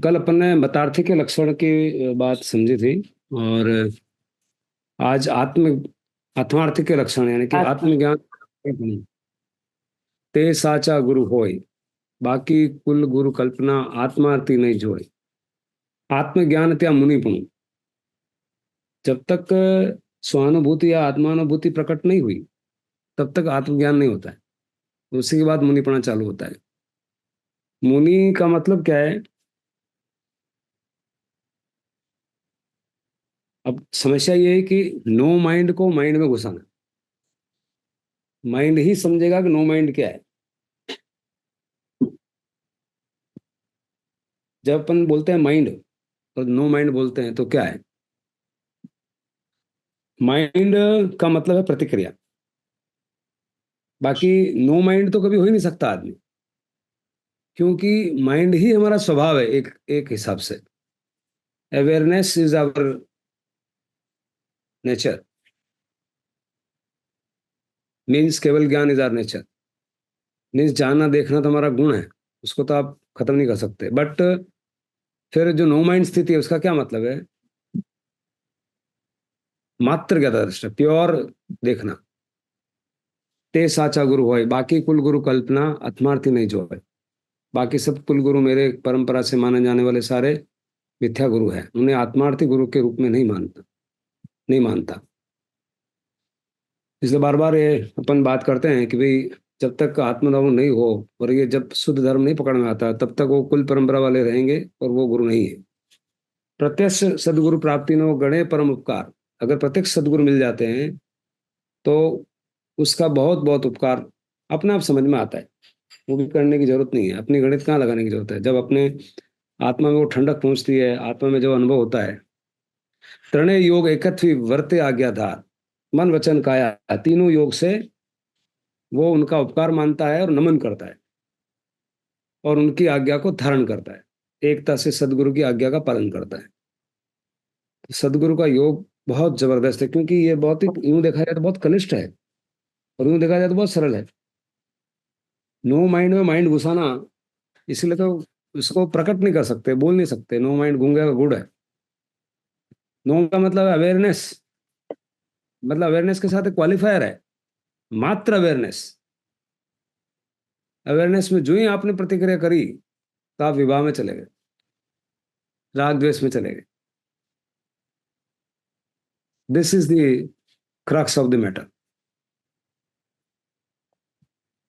कल अपन ने मतार्थी के लक्षण की बात समझी थी। और आज आत्मार्थी के लक्षण यानी कि अच्छा। आत्मज्ञान ते साचा गुरु होय, बाकी कुल गुरु कल्पना आत्मार्थी नहीं जोय। आत्मज्ञान त्या मुनिपुण, जब तक स्वानुभूति या आत्मानुभूति प्रकट नहीं हुई तब तक आत्मज्ञान नहीं होता है। उसी के बाद मुनिपना चालू होता है। मुनि का मतलब क्या है? अब समस्या ये है कि नो माइंड को माइंड में घुसाना। माइंड ही समझेगा कि नो माइंड क्या है। जब अपन बोलते हैं माइंड और नो माइंड बोलते हैं तो क्या है? माइंड का मतलब है प्रतिक्रिया। बाकी नो माइंड तो कभी हो ही नहीं सकता आदमी, क्योंकि माइंड ही हमारा स्वभाव है। एक एक हिसाब से awareness is our nature, means केवल ज्ञान इज आवर नेचर। मीन्स जानना देखना तो हमारा गुण है, उसको तो आप खत्म नहीं कर सकते। बट फिर जो नो माइंड स्थिति है उसका क्या मतलब है? मात्र ज्ञाता दृष्टा, प्योर देखना। ते साचा गुरु होय, बाकी कुल गुरु कल्पना आत्मार्थी नहीं जो है। बाकी सब कुल गुरु मेरे परंपरा से माने जाने वाले सारे मिथ्या गुरु है, उन्हें आत्मार्थी गुरु के रूप में नहीं मानता। इसलिए बार बार ये अपन बात करते हैं कि भाई जब तक आत्मधर्म नहीं हो और ये जब शुद्ध धर्म नहीं पकड़ में आता तब तक वो कुल परंपरा वाले रहेंगे और वो गुरु नहीं है। प्रत्यक्ष सदगुरु प्राप्ति नो गणे परम उपकार। अगर प्रत्यक्ष सदगुरु मिल जाते हैं तो उसका बहुत बहुत उपकार अपने आप समझ में आता है। वो भी करने की जरूरत नहीं है, अपनी गणित कहाँ लगाने की जरूरत है। जब अपने आत्मा में वो ठंडक पहुंचती है, आत्मा में जो अनुभव होता है, त्रणय योग एकत्व वर्ते आज्ञाधार, मन वचन काया, तीनों योग से वो उनका उपकार मानता है और नमन करता है और उनकी आज्ञा को धारण करता है। एकता से सदगुरु की आज्ञा का पालन करता है। तो सदगुरु का योग बहुत जबरदस्त है, क्योंकि ये बहुत ही यूं देखा जाए तो बहुत कनिष्ठ है और यूं देखा जाए तो बहुत सरल है। नो माइंड में माइंड घुसाना, इसलिए तो इसको प्रकट नहीं कर सकते, बोल नहीं सकते। नो माइंड गूंगे का गुड़ है। नो का मतलब अवेयरनेस, मतलब अवेयरनेस के साथ एक क्वालिफायर है, मात्र अवेयरनेस। अवेयरनेस में जो ही आपने प्रतिक्रिया करी तो आप विवाह में चले गए, राग द्वेष में चले गए। This is the crux of the matter.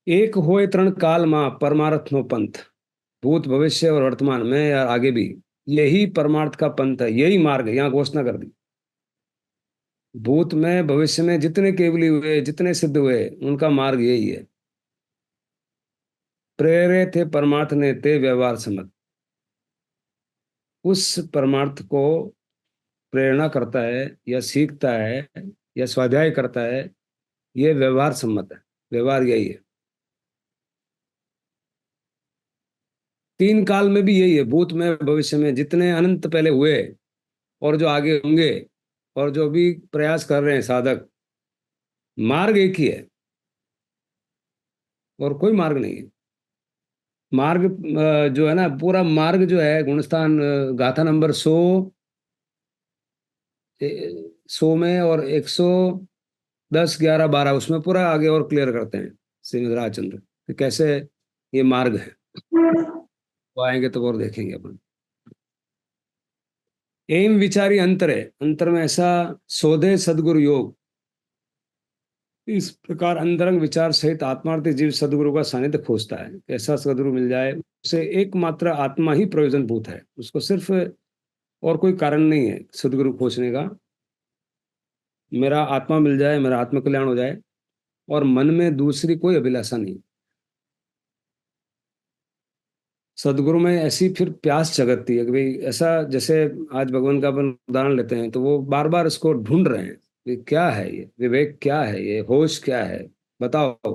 एक होए तरण काल मां परमार्थ नो पंथ, भूत भविष्य और वर्तमान में या आगे भी यही परमार्थ का पंथ है, यही मार्ग है। यहाँ घोषणा कर दी। भूत में भविष्य में जितने केवली हुए, जितने सिद्ध हुए, उनका मार्ग यही है। प्रेरे थे परमार्थ ने ते व्यवहार समझ। उस परमार्थ को प्रेरणा करता है या सीखता है या स्वाध्याय करता है, ये व्यवहार सम्मत है। व्यवहार यही है। तीन काल में भी यही है। भूत में भविष्य में जितने अनंत पहले हुए और जो आगे होंगे और जो भी प्रयास कर रहे हैं साधक, मार्ग एक ही है और कोई मार्ग नहीं है। मार्ग जो है ना, पूरा मार्ग जो है गुणस्थान गाथा नंबर 100 में और 110 11 12 उसमें पूरा आगे और क्लियर करते हैं श्रीमद् राजचंद्र कि कैसे ये मार्ग है। वो आएंगे तो और देखेंगे अपन। एम विचारी अंतर है, अंतर में ऐसा सोधे सदगुरु योग। इस प्रकार अंतरंग विचार सहित आत्मार्थी जीव सदगुरु का सानिध्य खोजता है। ऐसा सदगुरु मिल जाए उसे एकमात्र आत्मा ही प्रयोजनभूत है। उसको सिर्फ और कोई कारण नहीं है सदगुरु खोजने का। मेरा आत्मा मिल जाए, मेरा आत्म कल्याण हो जाए, और मन में दूसरी कोई अभिलाषा नहीं। सदगुरु में ऐसी फिर प्यास जगती है कि भाई ऐसा, जैसे आज भगवान का अपन उदाहरण लेते हैं तो वो बार बार इसको ढूंढ रहे हैं कि क्या है ये विवेक, क्या है ये होश, क्या है, बताओ।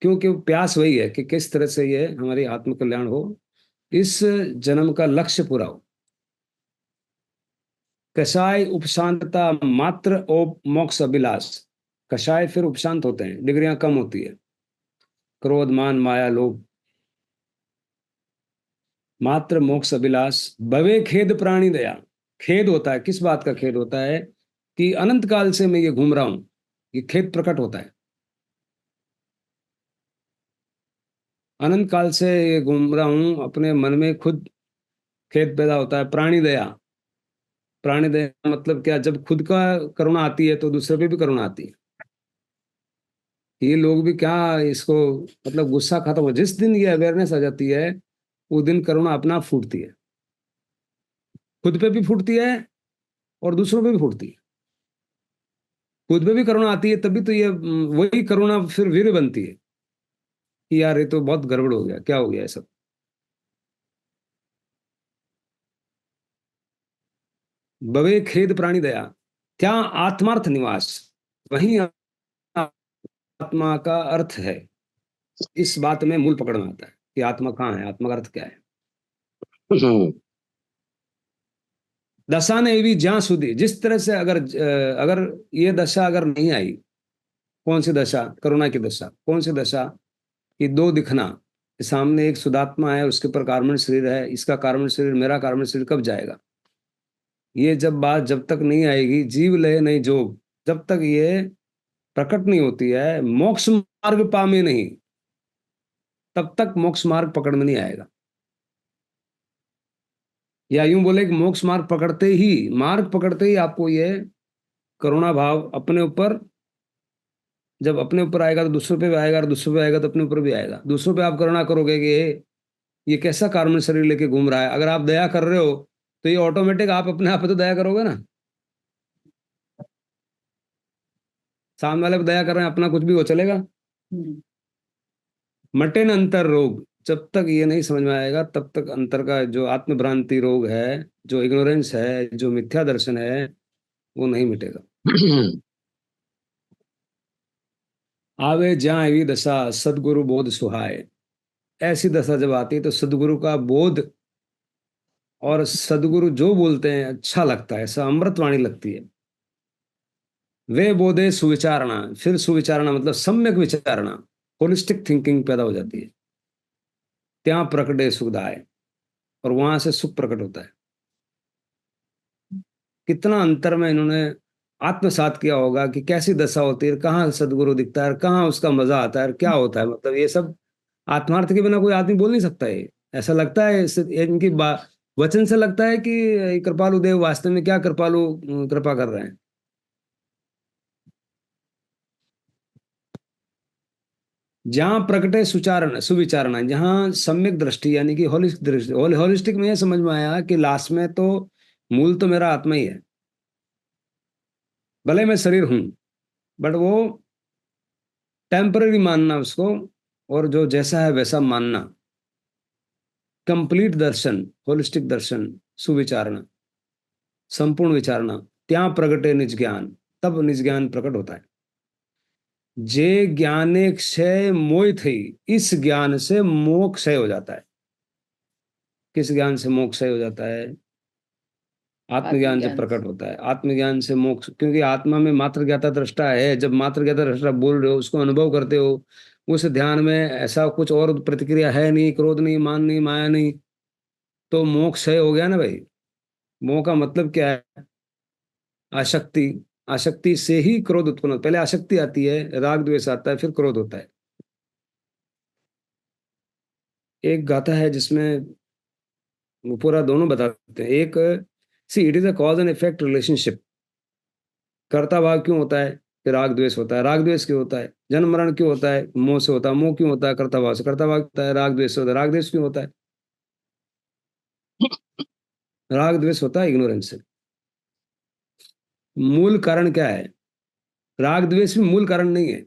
क्योंकि प्यास वही है कि किस तरह से ये हमारी आत्म कल्याण हो, इस जन्म का लक्ष्य पूरा हो। कषाय उपशांतता मात्र और मोक्ष अभिलाष। कषाय फिर उपशांत होते हैं, डिग्रियां कम होती है। क्रोध मान माया लोभ, मात्र मोक्ष अभिलाष भवे खेद प्राणी दया। खेद होता है, किस बात का खेद होता है? कि अनंत काल से मैं ये घूम रहा हूं, ये खेद प्रकट होता है। अनंत काल से ये घूम रहा हूं, अपने मन में खुद खेद पैदा होता है। प्राणी दया, प्राणी दया मतलब क्या? जब खुद का करुणा आती है तो दूसरे पे भी करुणा आती है। ये लोग भी क्या इसको, मतलब गुस्सा खत्म हो जिस दिन ये अवेयरनेस आ जाती है, वो दिन करुणा अपना आप फूटती है। खुद पे भी फूटती है और दूसरों पे भी फूटती है। खुद पे भी करुणा आती है तभी तो ये वही करुणा फिर वीर बनती है कि यार ये तो बहुत गड़बड़ हो गया, क्या हो गया ये सब। बवे खेद प्राणी दया, क्या आत्मार्थ निवास, वही आत्मा का अर्थ है। इस बात में मूल पकड़ में आता है कि आत्मा कहाँ है, आत्मा का अर्थ क्या है। दशा ने भी ज्યાં સુધી, जिस तरह से अगर अगर ये दशा अगर नहीं आई, कौन सी दशा? करुणा की दशा। कौन सी दशा? कि दो दिखना, सामने एक सुदात्मा है, उसके ऊपर कार्बन शरीर है, इसका कार्बन शरीर, मेरा कार्बन शरीर कब जाएगा? ये जब बात जब तक नहीं आएगी, जीव लय नहीं जोग, जब तक ये प्रकट नहीं होती है, मोक्ष मार्ग पामे नहीं, तब तक मोक्ष मार्ग पकड़ में नहीं आएगा। या यूं बोले कि मोक्ष मार्ग पकड़ते ही आपको ये करुणा भाव अपने ऊपर, जब अपने ऊपर आएगा तो दूसरों पे भी आएगा, और दूसरों पे आएगा तो अपने ऊपर भी आएगा। दूसरों पे आप करुणा करोगे कि ये कैसा कार्बन शरीर लेके घूम रहा है, अगर आप दया कर रहे हो तो ये ऑटोमेटिक आप अपने आप पे तो दया करोगे ना। सामने वाले पे दया कर रहे हैं, अपना कुछ भी हो चलेगा। मटे न अंतर रोग, जब तक ये नहीं समझ में आएगा तब तक अंतर का जो आत्मभ्रांति रोग है, जो इग्नोरेंस है, जो मिथ्या दर्शन है, वो नहीं मिटेगा। आवे जहाँ एवी दशा सदगुरु बोध सुहाए। ऐसी दशा जब आती है तो सदगुरु का बोध, और सदगुरु जो बोलते हैं अच्छा लगता है, ऐसा अमृतवाणी लगती है। वे बोधे सुविचारणा, फिर सुविचारणा मतलब सम्यक विचारणा, होलिस्टिक थिंकिंग पैदा हो जाती है। त्या प्रकटे सुखदाय, और वहां से सुख प्रकट होता है। कितना अंतर में इन्होंने आत्मसात किया होगा कि कैसी दशा होती है, कहाँ सदगुरु दिखता है, कहाँ उसका मजा आता है, क्या होता है। मतलब ये सब आत्मार्थ के बिना कोई आदमी बोल नहीं सकता है। ऐसा लगता है इनकी वचन से लगता है कि कृपालु देव वास्तव में क्या कृपालु कृपा कर रहे हैं। जहाँ प्रकटे सुचारण सुविचारणा, जहाँ सम्यक दृष्टि यानी कि होलिस्टिक दृष्टि, होलिस्टिक में यह समझ में आया कि लास्ट में तो मूल तो मेरा आत्मा ही है, भले मैं शरीर हूं, बट वो टेम्पररी मानना उसको, और जो जैसा है वैसा मानना। कंप्लीट दर्शन, होलिस्टिक दर्शन, सुविचारणा, संपूर्ण विचारणा। त्या प्रगटे निज ज्ञान, तब निज ज्ञान प्रकट होता है। जे ज्ञाने क्षय मोह थी, इस ज्ञान से मोह क्षय हो जाता है। किस ज्ञान से मोह क्षय हो जाता है? आत्मज्ञान जब आत्मज्ञान प्रकट होता है, आत्मज्ञान से मोक्ष, क्योंकि आत्मा में मात्र ज्ञाता दृष्टा है। जब मात्र ज्ञाता दृष्टा बोल रहे हो, उसको अनुभव करते हो, उस ध्यान में ऐसा कुछ और प्रतिक्रिया है नहीं, क्रोध नहीं, मान नहीं, माया नहीं, तो मोक्ष है हो गया ना भाई। मोह का मतलब क्या है? आसक्ति। आसक्ति से ही क्रोध उत्पन्न होता है। पहले आसक्ति आती है, राग द्वेष आता है, फिर क्रोध होता है। एक गाथा है जिसमें वो पूरा दोनों बताते हैं। एक, see it is a cause and effect relationship. कर्ता भाव क्यों होता है? कि राग द्वेष होता है। राग द्वेष क्यों होता है? जन्म मरण क्यों होता है? मोह से होता है। मोह क्यों होता है? कर्ता भाव से। कर्ता भाव होता है राग द्वेष से होता है। राग द्वेष क्यों होता है? राग द्वेष होता है इग्नोरेंस से। मूल कारण क्या है? राग द्वेष भी मूल कारण नहीं है,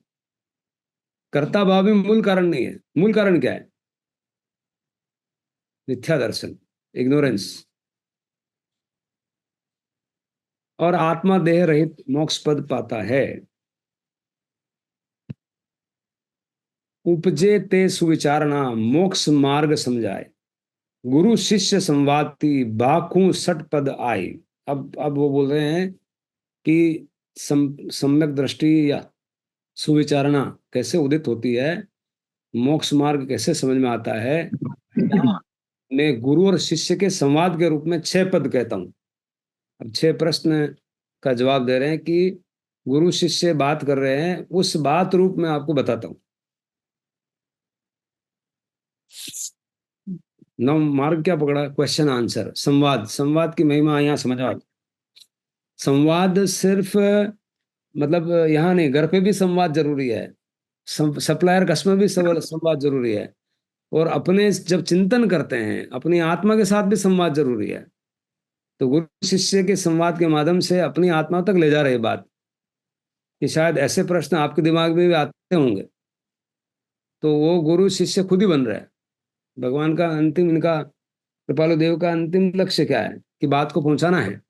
कर्ता भाव भी मूल कारण नहीं है। मूल कारण क्या है? मिथ्या दर्शन, इग्नोरेंस। और आत्मा देह रहित मोक्ष पद पाता है। उपजे ते सुविचारणा, मोक्ष मार्ग समझाए। गुरु शिष्य संवादती, बाखू सठ पद आए। अब वो बोल रहे हैं कि सम्यक दृष्टि या सुविचारणा कैसे उदित होती है, मोक्ष मार्ग कैसे समझ में आता है। मैं गुरु और शिष्य के संवाद के रूप में 6 पद कहता हूं। अब 6 प्रश्न का जवाब दे रहे हैं कि गुरु शिष्य बात कर रहे हैं, उस बात रूप में आपको बताता हूं। नौ मार्ग क्या पकड़ा? क्वेश्चन आंसर, संवाद। संवाद की महिमा यहाँ समझ आ। संवाद सिर्फ मतलब यहाँ नहीं, घर पे भी संवाद जरूरी है, सप्लायर कस्टमर भी संवाद जरूरी है, और अपने जब चिंतन करते हैं अपनी आत्मा के साथ भी संवाद जरूरी है। तो गुरु शिष्य के संवाद के माध्यम से अपनी आत्मा तक ले जा रहे बात, कि शायद ऐसे प्रश्न आपके दिमाग में भी आते होंगे, तो वो गुरु शिष्य खुद ही बन रहा है। भगवान का अंतिम, इनका कृपालु देव का अंतिम लक्ष्य क्या है? कि बात को पहुंचाना है।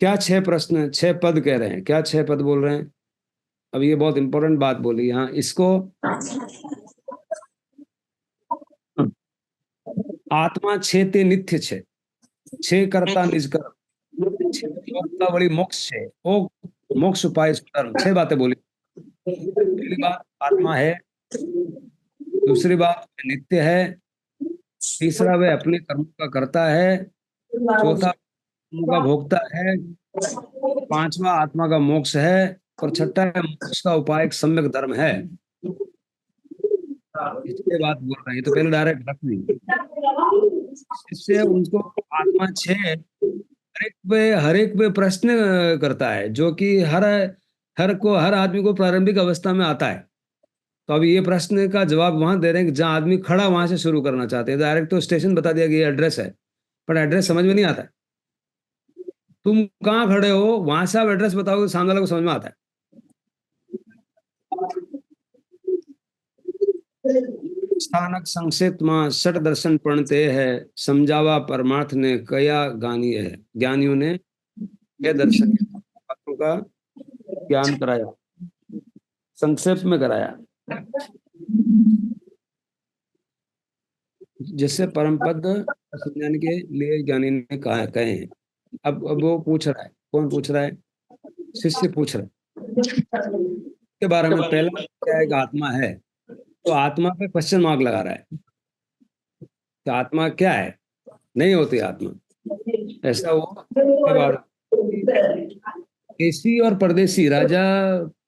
क्या 6 प्रश्न, 6 पद कह रहे हैं? क्या 6 पद बोल रहे हैं? अब ये बहुत इंपॉर्टेंट बात बोली यहाँ, इसको आत्मा छेते नित्य छे, छे करता निज कर, योगता बड़ी मोक्ष है, ओ मोक्ष उपाय धर्म। 6 बातें बोली। पहली बात आत्मा है, दूसरी बात नित्य है, तीसरा वह अपने कर्म का करता है, चौथा कर्म का भोगता है, पांचवा आत्मा का मोक्ष है, और छठा है मोक्ष का उपाय एक सम्यक धर्म है। इसके बात बोल रहे हैं, तो पहले डायरेक्ट रख दी। इससे उनको आत्मा 6 हर एक पे प्रश्न करता है, जो कि हर आदमी को प्रारंभिक अवस्था में आता है। तो अभी ये प्रश्न का जवाब वहां दे रहे हैं कि जहां आदमी खड़ा वहां से शुरू करना चाहते हैं। डायरेक्ट तो स्टेशन बता दिया कि ये एड्रेस है, पर एड्रेस समझ में नहीं आता है। तुम कहाँ खड़े हो, वहां से आप एड्रेस बताओगे तो सामने वाले को समझ में आता है। स्थानक संक्षेप में सठ दर्शन प्रणते है, समझावा परमार्थ ने कया गानी है। ज्ञानियों ने यह दर्शन बातों का ज्ञान कराया, संक्षेप में कराया, जिससे परम पद ज्ञान के लिए ज्ञानी ने कहा कहे हैं। अब वो पूछ रहा है, कौन पूछ रहा है? शिष्य पूछ रहा है के बारे में। पहला क्या है कि आत्मा है, तो आत्मा पे क्वेश्चन मार्क लगा रहा है कि आत्मा क्या है? नहीं होती आत्मा, ऐसा वो के बाद। केसी और परदेसी राजा,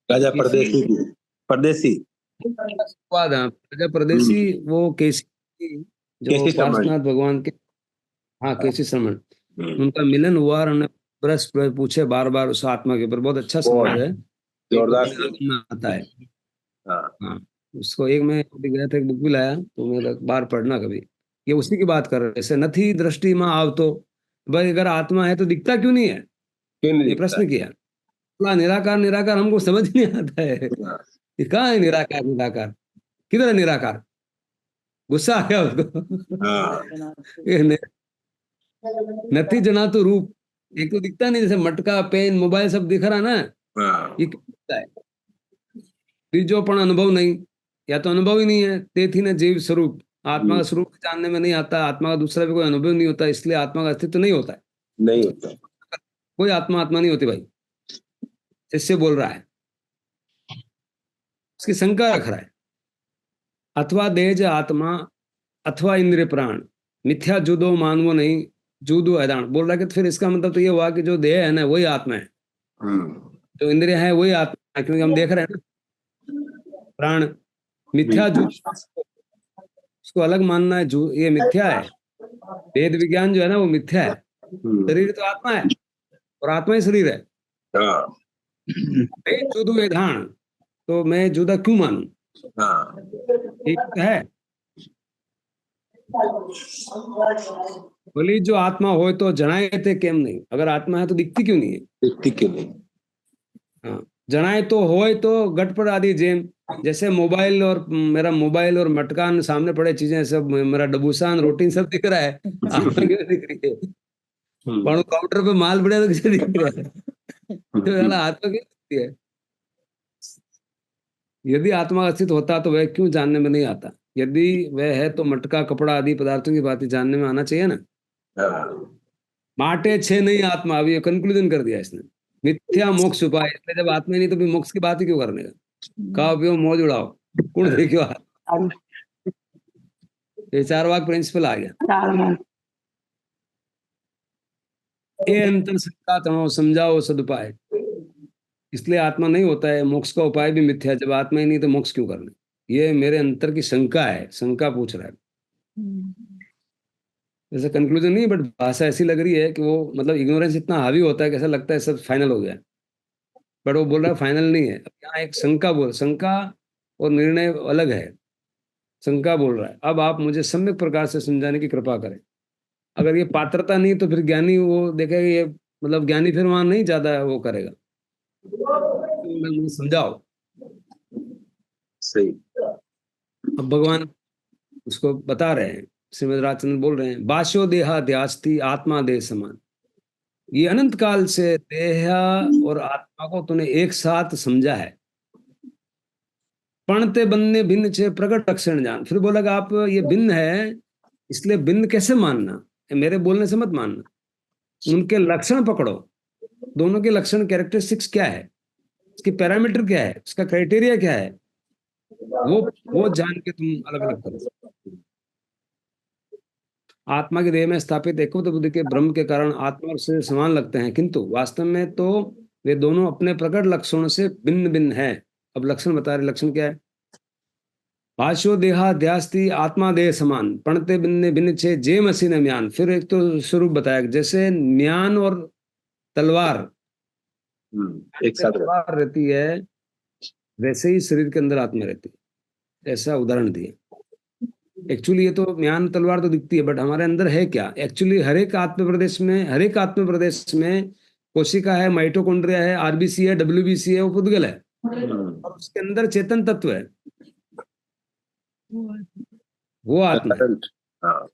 राजा परदेसी की, परदेसी बाद राजा परदेसी, वो केसी जो केसी श्रमण। पार्श्वनाथ भगवान के, हाँ केसी श्रमण, उनका मिलन हुआ और उन्होंने प्रश्न पूछे बार बार उस आत्मा के ऊपर। बहुत अच्छा संवाद है, जोरदार में आता है। हाँ। हाँ, उसको एक मैं अभी गया था, एक बुक भी लाया, तो मेरा बार पढ़ना कभी। ये उसी की बात कर रहे हैं, जैसे नथी दृष्टि में आव तो, भाई अगर आत्मा है तो दिखता क्यों नहीं है? क्यों नहीं ये दिखता? प्रश्न किया। बोला निराकार निराकार हमको समझ नहीं आता है। हाँ। ये कहाँ है निराकार निराकार? किधर है निराकार? गुस्सा आ गया उसको। हाँ। ये नथी जना तो रूप, एक तो दिखता नहीं, जैसे मटका पेन मोबाइल सब दिख रहा ना, हाँ। ये क्यों दिखता है? बीजो पण अनुभव नहीं, या तो अनुभव ही नहीं है, तेथी न जीव स्वरूप। आत्मा का स्वरूप जानने में नहीं आता, आत्मा का दूसरा भी कोई अनुभव नहीं होता, इसलिए आत्मा का अस्तित्व नहीं होता है। नहीं होता। कोई आत्मा आत्मा नहीं होती भाई, शिष्य बोल रहा है, उसकी शंका रख रहा है। अथवा देज आत्मा, अथवा इंद्रिय प्राण, मिथ्या जुदो मानवो नहीं, जुदो अदान। बोल रहा है कि फिर इसका मतलब तो ये हुआ कि जो देह है ना वही आत्मा है, जो इंद्रिय है वही आत्मा है, क्योंकि हम देख रहे हैं ना प्राण। मिथ्या जुद, उसको अलग मानना है, ये मिथ्या है। वेद विज्ञान जो है ना वो मिथ्या है। शरीर तो आत्मा है, और आत्मा ही शरीर है। हाँ। मैं जुदो वेदान, तो मैं जुदा क्यों मानूं? हाँ। ठीक है, बोली जो आत्मा हो तो जनाए थे केम नहीं? अगर आत्मा है तो दिखती क्यों नहीं है? दिखती क्यों नहीं? हाँ, जनाए तो होए तो घटपट आदि जेम, जैसे मोबाइल और मेरा मोबाइल और मटकान सामने पड़े चीजें सब, मेरा डबूसान रोटी सब दिख रहा है, आत्मा क्यों दिख रही है? पर काउंटर पे माल बढ़िया तो किसे दिख रहा है? तो साला आत्मा क्यों दिखती है? यदि आत्मा का अस्तित्व होता तो वह क्यों जानने में नहीं आता? यदि वह है तो मटका कपड़ा आदि पदार्थों की बातें जानने में आना चाहिए ना। माटे छे नहीं आत्मा, अभी ये कंक्लूजन कर दिया इसने। मिथ्या मोक्ष उपाय, इसलिए जब आत्मा ही नहीं तो भी मोक्ष की बात ही क्यों करने का? खाओ पियो मौज उड़ाओ, कौन देखियो। ये चारवाक प्रिंसिपल आ गया। चार ये अंतर शंका तनो समझाओ सदुपाय। इसलिए आत्मा नहीं होता है, मोक्ष का उपाय भी मिथ्या। जब आत्मा ही नहीं तो मोक्ष क्यों करना? ये मेरे अंतर की शंका है, शंका पूछ रहा है। जैसे कंक्लूजन नहीं, बट भाषा ऐसी लग रही है कि वो मतलब इग्नोरेंस इतना हावी होता है कि ऐसा लगता है सब फाइनल हो गया, बट वो बोल रहा है फाइनल नहीं है। अब यहाँ एक शंका बोल, शंका और निर्णय अलग है। शंका बोल रहा है अब आप मुझे सम्यक प्रकार से समझाने की कृपा करें। अगर ये पात्रता नहीं तो फिर ज्ञानी वो देखेगा, ये मतलब ज्ञानी फिर वहां नहीं ज्यादा वो करेगा, मुझे समझाओ। सही। अब भगवान उसको बता रहे हैं, श्रीमद राजचंद्र बोल रहे हैं, बाष्यो देहा ध्यास्ति आत्मा देह समान। ये अनंत काल से देह और आत्मा को तूने एक साथ समझा है। पणते बनने भिन्न छे प्रकट लक्षण जान। फिर बोला कि आप ये भिन्न है, इसलिए भिन्न कैसे मानना? ये मेरे बोलने से मत मानना, उनके लक्षण पकड़ो। दोनों के लक्षण, कैरेक्टरिस्टिक्स क्या है, उसकी पैरामीटर क्या है, उसका क्राइटेरिया क्या है, वो जान के तुम अलग अलग करो। आत्मा के देह में स्थापित एकत्व बुद्धि के ब्रह्म के कारण आत्मा और शरीर समान लगते हैं, किंतु वास्तव में तो वे दोनों अपने प्रकट लक्षणों से भिन्न भिन्न है। अब लक्षण बता रहे, लक्षण क्या है? भाष्यो देहाध्यास्ति आत्मा देह समान, पणते भिन्न भिन्न छे जेम असी न म्यान। फिर एक तो स्वरूप बताया, जैसे म्यान और तलवार एक साथ तलवार रहती है, वैसे ही शरीर के अंदर आत्मा रहती है। ऐसा उदाहरण दिया। एक्चुअली ये तो म्यान तलवार तो दिखती है, बट हमारे अंदर है क्या एक्चुअली? हर एक आत्म प्रदेश में, हर एक आत्म प्रदेश में कोशिका है, माइटोकॉन्ड्रिया है, आरबीसी है, डब्ल्यूबीसी है, वो पुद्गल है, और उसके अंदर चेतन तत्व है, वो आत्मा है। हाँ।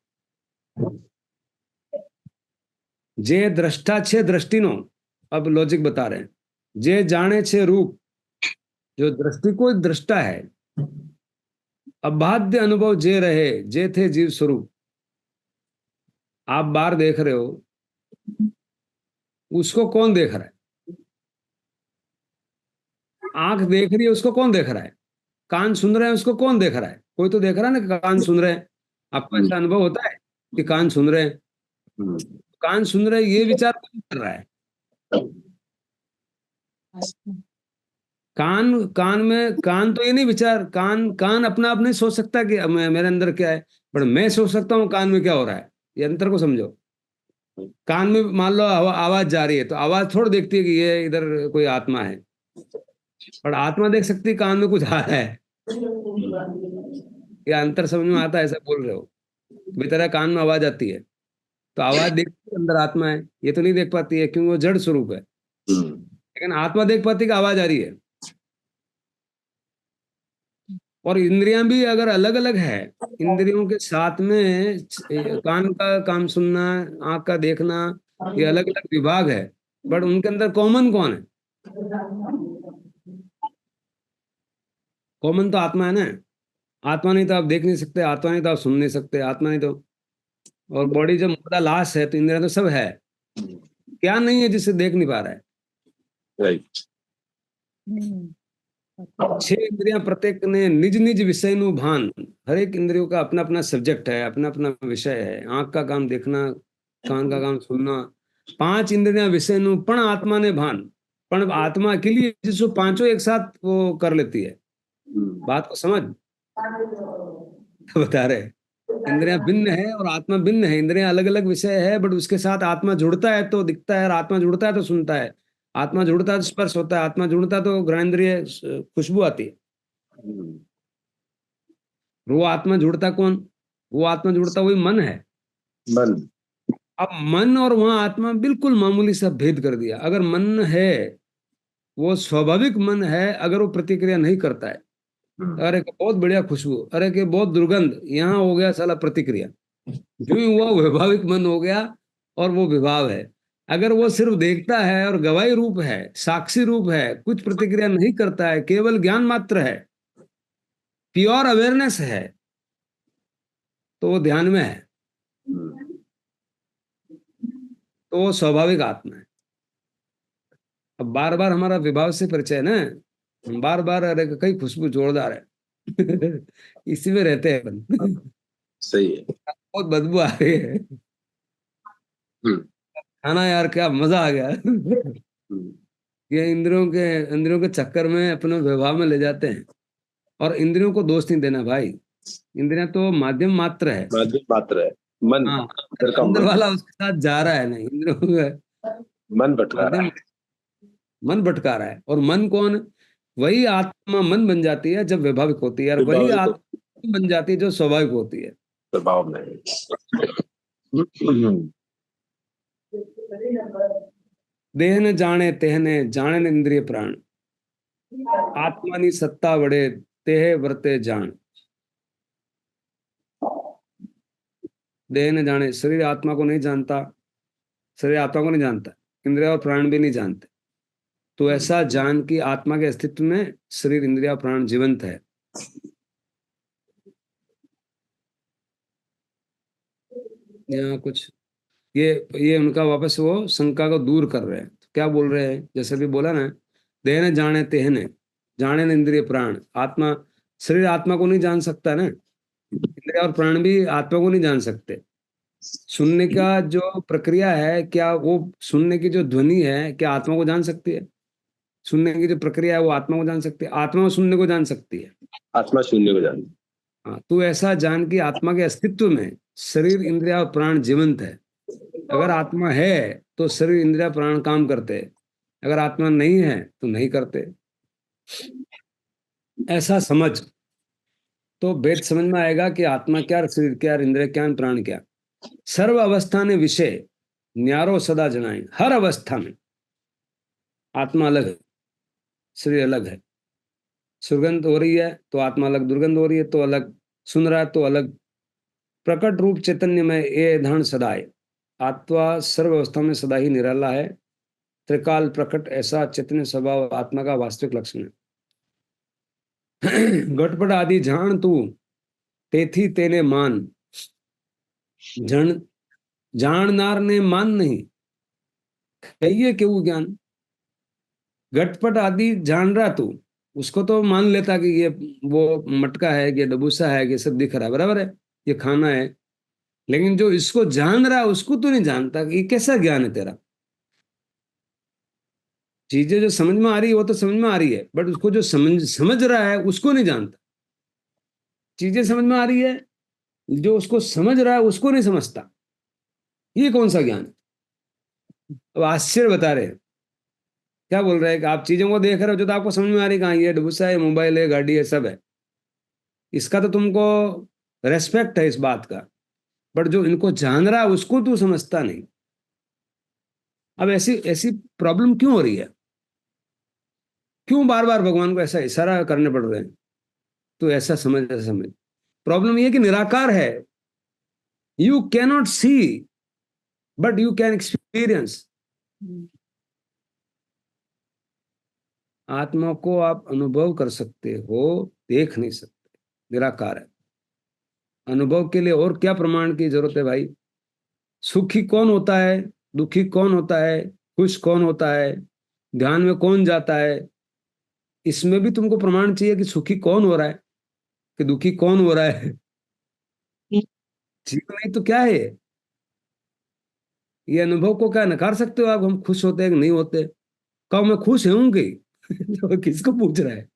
जे दृष्टा छे दृष्टिनो। अब लॉजिक बता रहे हैं, जे जाने छे रूप, जो दृष्टि को दृष्टा है। अबाध्य अनुभव जे रहे, जे थे जीव स्वरूप। आप बाहर देख रहे हो, उसको कौन देख रहा है? आंख देख रही है, उसको कौन देख रहा है? कान सुन रहे हैं, उसको कौन देख रहा है? कोई तो देख रहा है ना कि कान सुन रहे हैं। आपको ऐसा अनुभव होता है कि कान सुन रहे हैं? कान सुन रहे हैं, ये विचार कौन कर रहा है? कान कान में कान तो ये नहीं विचार, कान कान अपना आप नहीं सोच सकता कि मेरे अंदर क्या है, बट मैं सोच सकता हूँ कान में क्या हो रहा है। ये अंतर को समझो। कान में मान लो आवाज जा रही है, तो आवाज थोड़ा देखती है कि ये इधर कोई आत्मा है, पर आत्मा देख सकती है कान में कुछ आ रहा है। ये अंतर समझ में आता है? ऐसा बोल रहे हो बेचारा, कान में आवाज आती है तो आवाज देखती है, अंदर आत्मा है, ये तो नहीं देख पाती है क्योंकि वो जड़ स्वरूप है। लेकिन आत्मा देख पाती है कि आवाज आ रही है। और इंद्रियां भी अगर अलग अलग है, इंद्रियों के साथ में कान का काम सुनना, आंख का देखना, ये अलग अलग विभाग है, बट उनके अंदर कॉमन कौन है? कॉमन तो आत्मा है ना। आत्मा नहीं तो आप देख नहीं सकते, आत्मा नहीं तो आप सुन नहीं सकते, आत्मा नहीं तो। और बॉडी जब मुर्दा लाश है तो इंद्रियां तो सब है, क्या नहीं है जिससे देख नहीं पा रहा है? राइट। 6 इंद्रियां प्रत्येक ने निज निज विषय नु भान। हर एक इंद्रियों का अपना अपना सब्जेक्ट है, अपना अपना विषय है। आंख का काम देखना, कान का काम सुनना। 5 इंद्रियां विषय नु पण आत्मा ने भान। पण आत्मा के लिए जिसको पांचों एक साथ वो कर लेती है। बात को समझ तो बता रहे, इंद्रियां भिन्न है और आत्मा भिन्न है। इंद्रियां अलग अलग विषय है, बट उसके साथ आत्मा जुड़ता है तो दिखता है, और आत्मा जुड़ता है तो सुनता है। आत्मा जुड़ता है तो स्पर्श होता है, आत्मा जुड़ता है तो घ्राणेंद्रिय खुशबू आती है। वो आत्मा जुड़ता कौन? वो आत्मा जुड़ता वही मन है। मन। अब मन और वहां आत्मा बिल्कुल मामूली सा भेद कर दिया। अगर मन है, वो स्वाभाविक मन है, अगर वो प्रतिक्रिया नहीं करता है, अरे के बहुत बढ़िया खुशबू, अरे के बहुत दुर्गंध, यहाँ हो गया साला प्रतिक्रिया। जो ही हुआ वैभाविक मन हो गया, और वो विभाव है। अगर वो सिर्फ देखता है और गवाही रूप है, साक्षी रूप है, कुछ प्रतिक्रिया नहीं करता है, केवल ज्ञान मात्र है, प्योर अवेयरनेस है, तो वो ध्यान में है, तो वो स्वाभाविक आत्मा है। अब बार बार हमारा विभाव से परिचय है ना, हम बार बार अरे कई खुशबू जोरदार है इसी में रहते हैं अपन। सही है। बहुत बदबू आ रही है। हम्म खाना यार क्या मजा आ गया। हम्म, ये इंद्रियों के चक्कर में अपने व्यवहार में ले जाते हैं। और इंद्रियों को दोष नहीं देना भाई। इंद्रियां तो माध्यम मात्र है। माध्यम मात्र है। मन, हाँ, अंदर का अंदर मन, वाला उसके साथ जा रहा है, नहीं इंद्रियों का मन भटका रहा माध्यम। है। मन भटका रहा है। और मन कौन? वही आत्मा मन बन जाती है जब वैभाविक होती है, और वही स्वाभाविक को आत्मा बन जाती है जो स्वाभाविक होती है। प्रभाव में है। हम्म, देह न जाने तेहने जाने न इंद्रिय प्राण, आत्मा नी सत्ता बड़े तेह वर्ते जान। देह न जाने, शरीर आत्मा को नहीं जानता। शरीर आत्मा को नहीं जानता, इंद्रिय और प्राण भी नहीं जानते। तो ऐसा जान की आत्मा के अस्तित्व में शरीर इंद्रिय और प्राण जीवंत है। यहाँ कुछ ये उनका वापस वो शंका को दूर कर रहे हैं। तो क्या बोल रहे हैं? जैसे भी बोला ना, देह न जाने तेहने जाने न इंद्रिय प्राण, आत्मा शरीर आत्मा को नहीं जान सकता ना, इंद्रिय और प्राण भी आत्मा को नहीं जान सकते। सुनने का जो प्रक्रिया है, क्या वो सुनने की जो ध्वनि है, क्या आत्मा को जान सकती है? सुनने की जो प्रक्रिया है वो आत्मा को जान सकती है? आत्मा को सुनने को जान सकती है? आत्मा शून्य को जानती हाँ, तो ऐसा जान की आत्मा के अस्तित्व में शरीर इंद्रिया और प्राण जीवंत है। अगर आत्मा है तो शरीर इंद्रिया प्राण काम करते हैं, अगर आत्मा नहीं है तो नहीं करते। ऐसा समझ तो भेद समझ में आएगा कि आत्मा क्या, शरीर क्या, इंद्रिय क्या, प्राण क्या। सर्व अवस्था ने विषय न्यारो सदा जनाए। हर अवस्था में आत्मा अलग है, शरीर अलग है। सुगंध हो रही है तो आत्मा अलग, दुर्गंध हो रही है तो अलग, सुन रहा है तो अलग। प्रकट रूप चैतन्य में ये धान सदाए। आत्मा सर्व अवस्था में सदा ही निराला है। त्रिकाल प्रकट ऐसा चैतन्य स्वभाव आत्मा का वास्तविक लक्षण है। घटपट आदि जान तू तेथी तेने मान, जन जाननार ने मान नहीं, कहिए क्यों ज्ञान। घटपट आदि जान रहा तू, उसको तो मान लेता कि ये वो मटका है, ये डबूसा है, ये सब दिख रहा है, बराबर है, ये खाना है। लेकिन जो इसको जान रहा है उसको तो नहीं जानता कि ये कैसा ज्ञान है तेरा। चीजें जो समझ में आ रही है वो तो समझ में आ रही है, बट उसको जो समझ समझ रहा है उसको नहीं जानता। चीजें समझ में आ रही है, जो उसको समझ रहा है उसको नहीं समझता। ये कौन सा ज्ञान है? अब आश्चर्य बता रहे हैं। क्या बोल रहे हैं कि आप चीजों को देख रहे हो जो तो आपको समझ में आ रही, कहाँ ये डबूसा है, मोबाइल है, गाड़ी है, सब है। इसका तो तुमको रेस्पेक्ट है इस बात का, बट जो इनको जान रहा है उसको तू समझता नहीं। अब ऐसी ऐसी प्रॉब्लम क्यों हो रही है? क्यों बार बार भगवान को ऐसा इशारा करने पड़ रहे हैं? तो ऐसा समझ, ऐसा समझ। प्रॉब्लम ये है कि निराकार है। You cannot see but you can experience. आत्मा को आप अनुभव कर सकते हो, देख नहीं सकते। निराकार है। अनुभव के लिए और क्या प्रमाण की जरूरत है भाई? सुखी कौन होता है, दुखी कौन होता है, खुश कौन होता है, ध्यान में कौन जाता है, इसमें भी तुमको प्रमाण चाहिए कि सुखी कौन हो रहा है, कि दुखी कौन हो रहा है। ठीक नहीं तो क्या है ये अनुभव को क्या नकार सकते हो आप? हम खुश होते हैं कि नहीं होते? कहो मैं खुश हूंगी। तो किसको पूछ रहा है?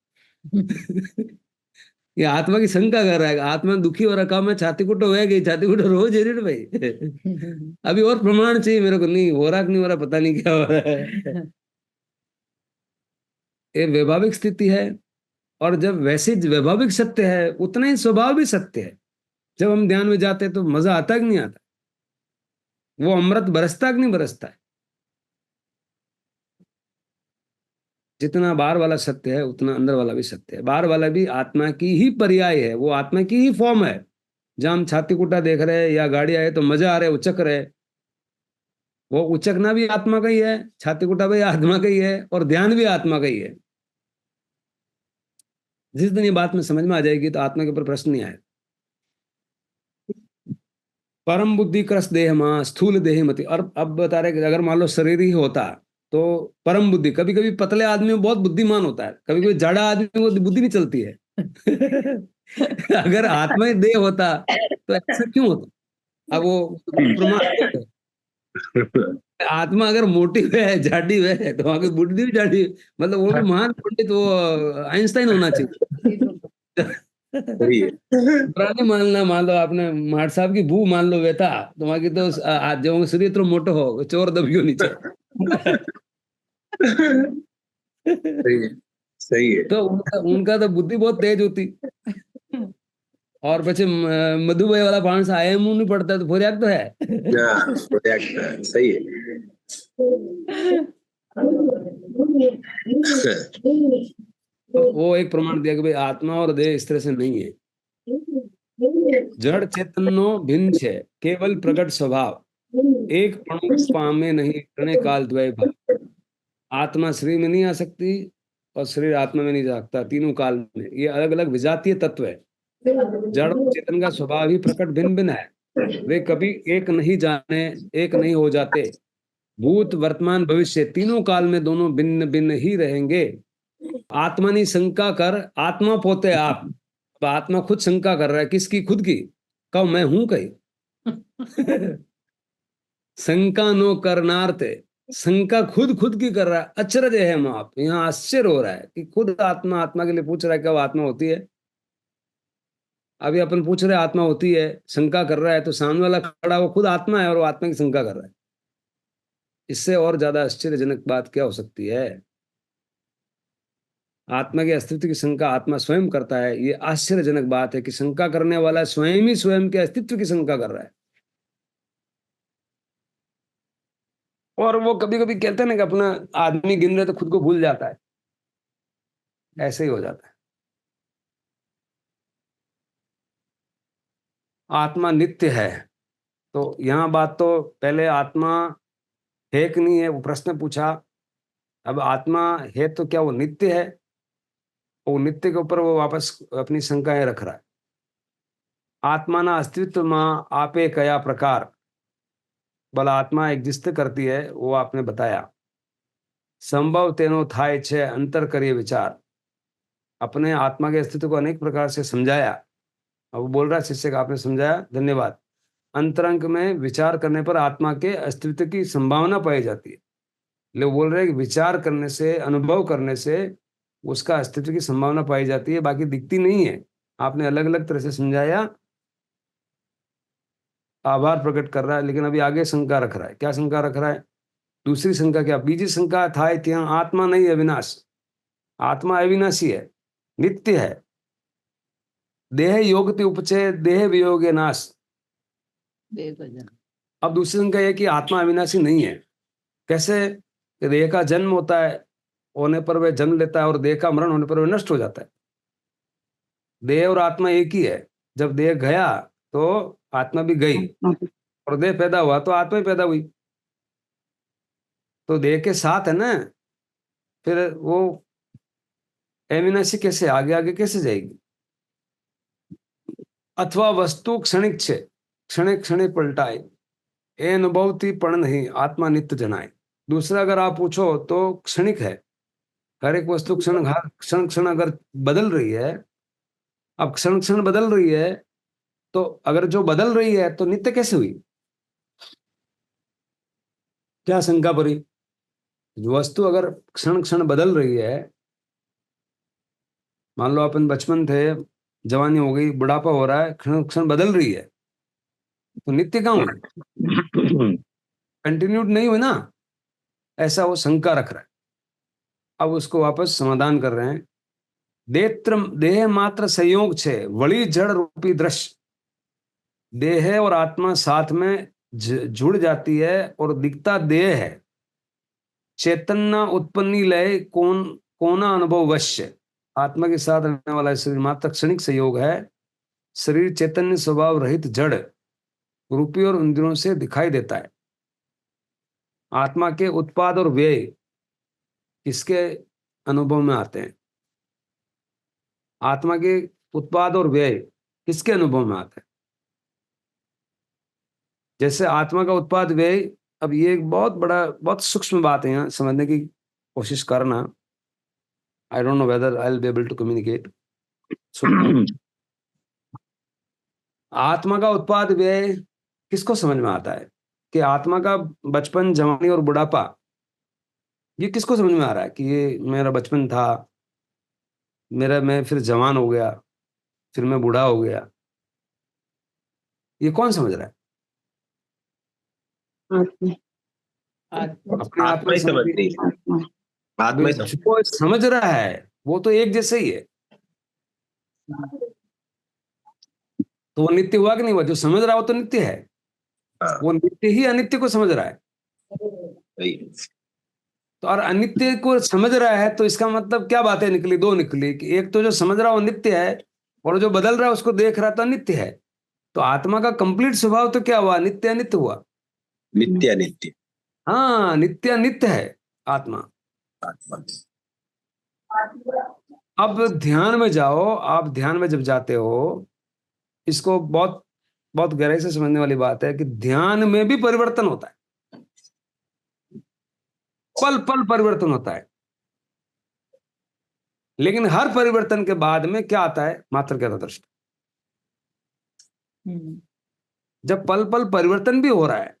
ये आत्मा की शंका कर रहा है, आत्मा दुखी हो रहा, कहा मैं छाती कुट हो गई, छाती कुट रोज है रे भाई। अभी और प्रमाण चाहिए मेरे को, नहीं हो रहा कि नहीं हो रहा, पता नहीं क्या हो रहा है। ये वैभाविक स्थिति है। और जब वैसे वैभाविक सत्य है उतना ही स्वभाव भी सत्य है। जब हम ध्यान में जाते हैं तो मजा आता है कि नहीं आता? वो अमृत बरसता है कि नहीं बरसता है? जितना बाहर वाला सत्य है उतना अंदर वाला भी सत्य है। बाहर वाला भी आत्मा की ही पर्याय है, वो आत्मा की ही फॉर्म है। जहां हम छाती कुटा देख रहे हैं या गाड़ी आए तो मजा आ रहा है, उचक रहे, वो उचकना भी आत्मा का ही है, छाती कुटा भी आत्मा का ही है, और ध्यान भी आत्मा का ही है। जिस दिन ये बात में समझ में आ जाएगी तो आत्मा के ऊपर प्रश्न नहीं आएगा। परम बुद्धि क्रस देह मां स्थूल देह मति। और अब बता रहे कि अगर मान लो शरीर ही होता तो परम बुद्धि, कभी कभी पतले आदमी में बहुत बुद्धिमान होता है, कभी कभी जड़ा आदमी में वो बुद्धि नहीं चलती है। अगर आत्मा ही देह होता तो ऐसा क्यों होता? अब वो प्रमाण, आत्मा अगर मोटी है, जाडी है, तो वहां की बुद्धि भी जाडी है। मतलब वो भी महान पंडित, वो आइंस्टाइन होना चाहिए। सही है। पुराने मानना, मान लो आपने मार साहब की बू मान लो बेटा, तो वहां की तो आज जो शरीर तो मोटो हो, चोर दबियो नीचे। सही है। सही है। तो उनका तो बुद्धि बहुत तेज होती। और પછી मधुबई वाला माणस आया मुंह नहीं पड़ता तो फोरियाक तो है। हाँ, प्रोटेक्ट सही है। तो वो एक प्रमाण दिया कि भाई आत्मा और देह इस तरह से नहीं है। जड़ चेतनो भिन्न છે, केवल प्रकट स्वभाव एक पण पामे नहीं, प्रणय काल द्वय भाव। आत्मा शरीर में नहीं आ सकती और शरीर आत्मा में नहीं जा सकता, तीनों काल में। ये अलग अलग विजातीय तत्व है। जड़ और चेतन का स्वभाव ही प्रकट भिन्न भिन्न है। वे कभी एक नहीं जाने, एक नहीं हो जाते। भूत वर्तमान भविष्य तीनों काल में दोनों भिन्न भिन्न ही रहेंगे। आत्मा ने शंका कर, आत्मा पोते आप। अब आत्मा खुद शंका कर रहा है, किसकी? खुद की। कहो मैं हूं कहीं। शंका नो करनार्थे, शंका खुद खुद की कर रहा है। अचरज है हम आप, यहाँ आश्चर्य हो रहा है कि खुद आत्मा आत्मा के लिए पूछ रहा है कब आत्मा होती है। अभी अपन पूछ रहे आत्मा होती है, शंका कर रहा है, तो सामने वाला खड़ा वो खुद आत्मा है और वो आत्मा की शंका कर रहा है। इससे और ज्यादा आश्चर्यजनक बात क्या हो सकती है? आत्मा के अस्तित्व की शंका आत्मा स्वयं करता है। ये आश्चर्यजनक बात है कि शंका करने वाला स्वयं ही स्वयं के अस्तित्व की शंका कर रहा है। और वो कभी कभी कहते हैं ना कि अपना आदमी गिन रहे तो खुद को भूल जाता है। ऐसे ही हो जाता है। आत्मा नित्य है, तो यहां बात तो पहले आत्मा है कि नहीं है वो प्रश्न पूछा। अब आत्मा है तो क्या वो नित्य है? वो नित्य के ऊपर वो वापस अपनी शंकाएं रख रहा है। आत्मा ना अस्तित्व मां आपे कया प्रकार। भला आत्मा एग्जिस्ट करती है, वो आपने बताया। संभव तेनो थाय छे अंतर करिए विचार। अपने आत्मा के अस्तित्व को अनेक प्रकार से समझाया। अब वो बोल रहा है शिष्य का, आपने समझाया, धन्यवाद। अंतरंग में विचार करने पर आत्मा के अस्तित्व की संभावना पाई जाती है। लोग बोल रहे हैं कि विचार करने से, अनुभव करने से उसका अस्तित्व की संभावना पाई जाती है, बाकी दिखती नहीं है। आपने अलग अलग तरह से समझाया, आभार प्रकट कर रहा है। लेकिन अभी आगे शंका रख रहा है। क्या शंका रख रहा है? दूसरी शंका क्या? बीजी शंका था ત્યાં आत्मा नहीं अविनाश। आत्मा अविनाशी है, नित्य है। देह योगति उपचे, देह वियोगे नाश। अब दूसरी शंका यह कि आत्मा अविनाशी नहीं है। कैसे? कि देह का जन्म होता है, होने पर वह जन्म लेता है, और देह का मरण होने पर वह नष्ट हो जाता है। देह और आत्मा एक ही है। जब देह गया तो आत्मा भी गई, और देह पैदा हुआ तो आत्मा ही पैदा हुई। तो देह के साथ है ना, फिर वो अविनाशी कैसे आगे आगे कैसे जाएगी? अथवा वस्तु क्षणिक छे, क्षणे क्षणे पलटाए। ए अनुभवती पण नहीं, आत्मा नित्य जनाए। दूसरा अगर आप पूछो तो क्षणिक है। हर एक वस्तु क्षण क्षण क्षण अगर बदल रही है। अब क्षण क्षण बदल रही है, तो अगर जो बदल रही है तो नित्य कैसे हुई? क्या शंका पड़ी? जो वस्तु अगर क्षण क्षण बदल रही है, मान लो अपन बचपन थे, जवानी हो गई, बुढ़ापा हो रहा है, क्षण क्षण बदल रही है, तो नित्य कहाँ हुई? कंटिन्यूड नहीं हुई ना। ऐसा वो शंका रख रहा है। अब उसको वापस समाधान कर रहे हैं। देह मात्र संयोग छे, वળી जड़ रूपी दृश्य। देह और आत्मा साथ में जुड़ जाती है और दिखता देह है। चैतन्य उत्पन्नी लय कोना अनुभव वश्य। आत्मा के साथ रहने वाला शरीर मात्र क्षणिक संयोग है। शरीर चैतन्य स्वभाव रहित जड़ रूपी और इंद्रियों से दिखाई देता है। आत्मा के उत्पाद और व्यय किसके अनुभव में आते हैं? आत्मा के उत्पाद और व्यय किसके अनुभव में आते हैं? जैसे आत्मा का उत्पाद व्यय, अब ये एक बहुत बड़ा, बहुत सूक्ष्म बात है, यहाँ समझने की कोशिश करना। I don't know whether I will be able to communicate. आत्मा का उत्पाद व्यय किसको समझ में आता है कि आत्मा का बचपन, जवानी और बुढ़ापा, ये किसको समझ में आ रहा है कि ये मेरा बचपन था, मैं फिर जवान हो गया, फिर मैं बूढ़ा हो गया? ये कौन समझ रहा है? आत्मा। आत्मा। अपने आप आत्मा में ही समझ समझिए। रही है, आत्मा अभी ही समझ। जो समझ रहा है वो तो एक जैसे ही है, तो वो नित्य हुआ कि नहीं हुआ? जो समझ रहा हो तो नित्य है, हाँ, वो नित्य ही अनित्य को समझ रहा है। सही है। तो और अनित्य को समझ रहा है तो इसका मतलब क्या बातें निकली? दो निकली कि एक तो जो समझ रहा है वो नित्य है, और जो बदल रहा है उसको देख रहा है तो अनित्य है। तो आत्मा का कंप्लीट स्वभाव तो क्या हुआ? नित्य अनित्य हुआ। नित्य अनित्य हाँ, नित्य अनित्य है आत्मा। आत्मा। अब ध्यान में जाओ, आप ध्यान में जब जाते हो, इसको बहुत बहुत गहराई से समझने वाली बात है कि ध्यान में भी परिवर्तन होता है, पल पल परिवर्तन होता है। लेकिन हर परिवर्तन के बाद में क्या आता है? मात्र ज्ञात दृष्टि। जब पल पल परिवर्तन भी हो रहा है,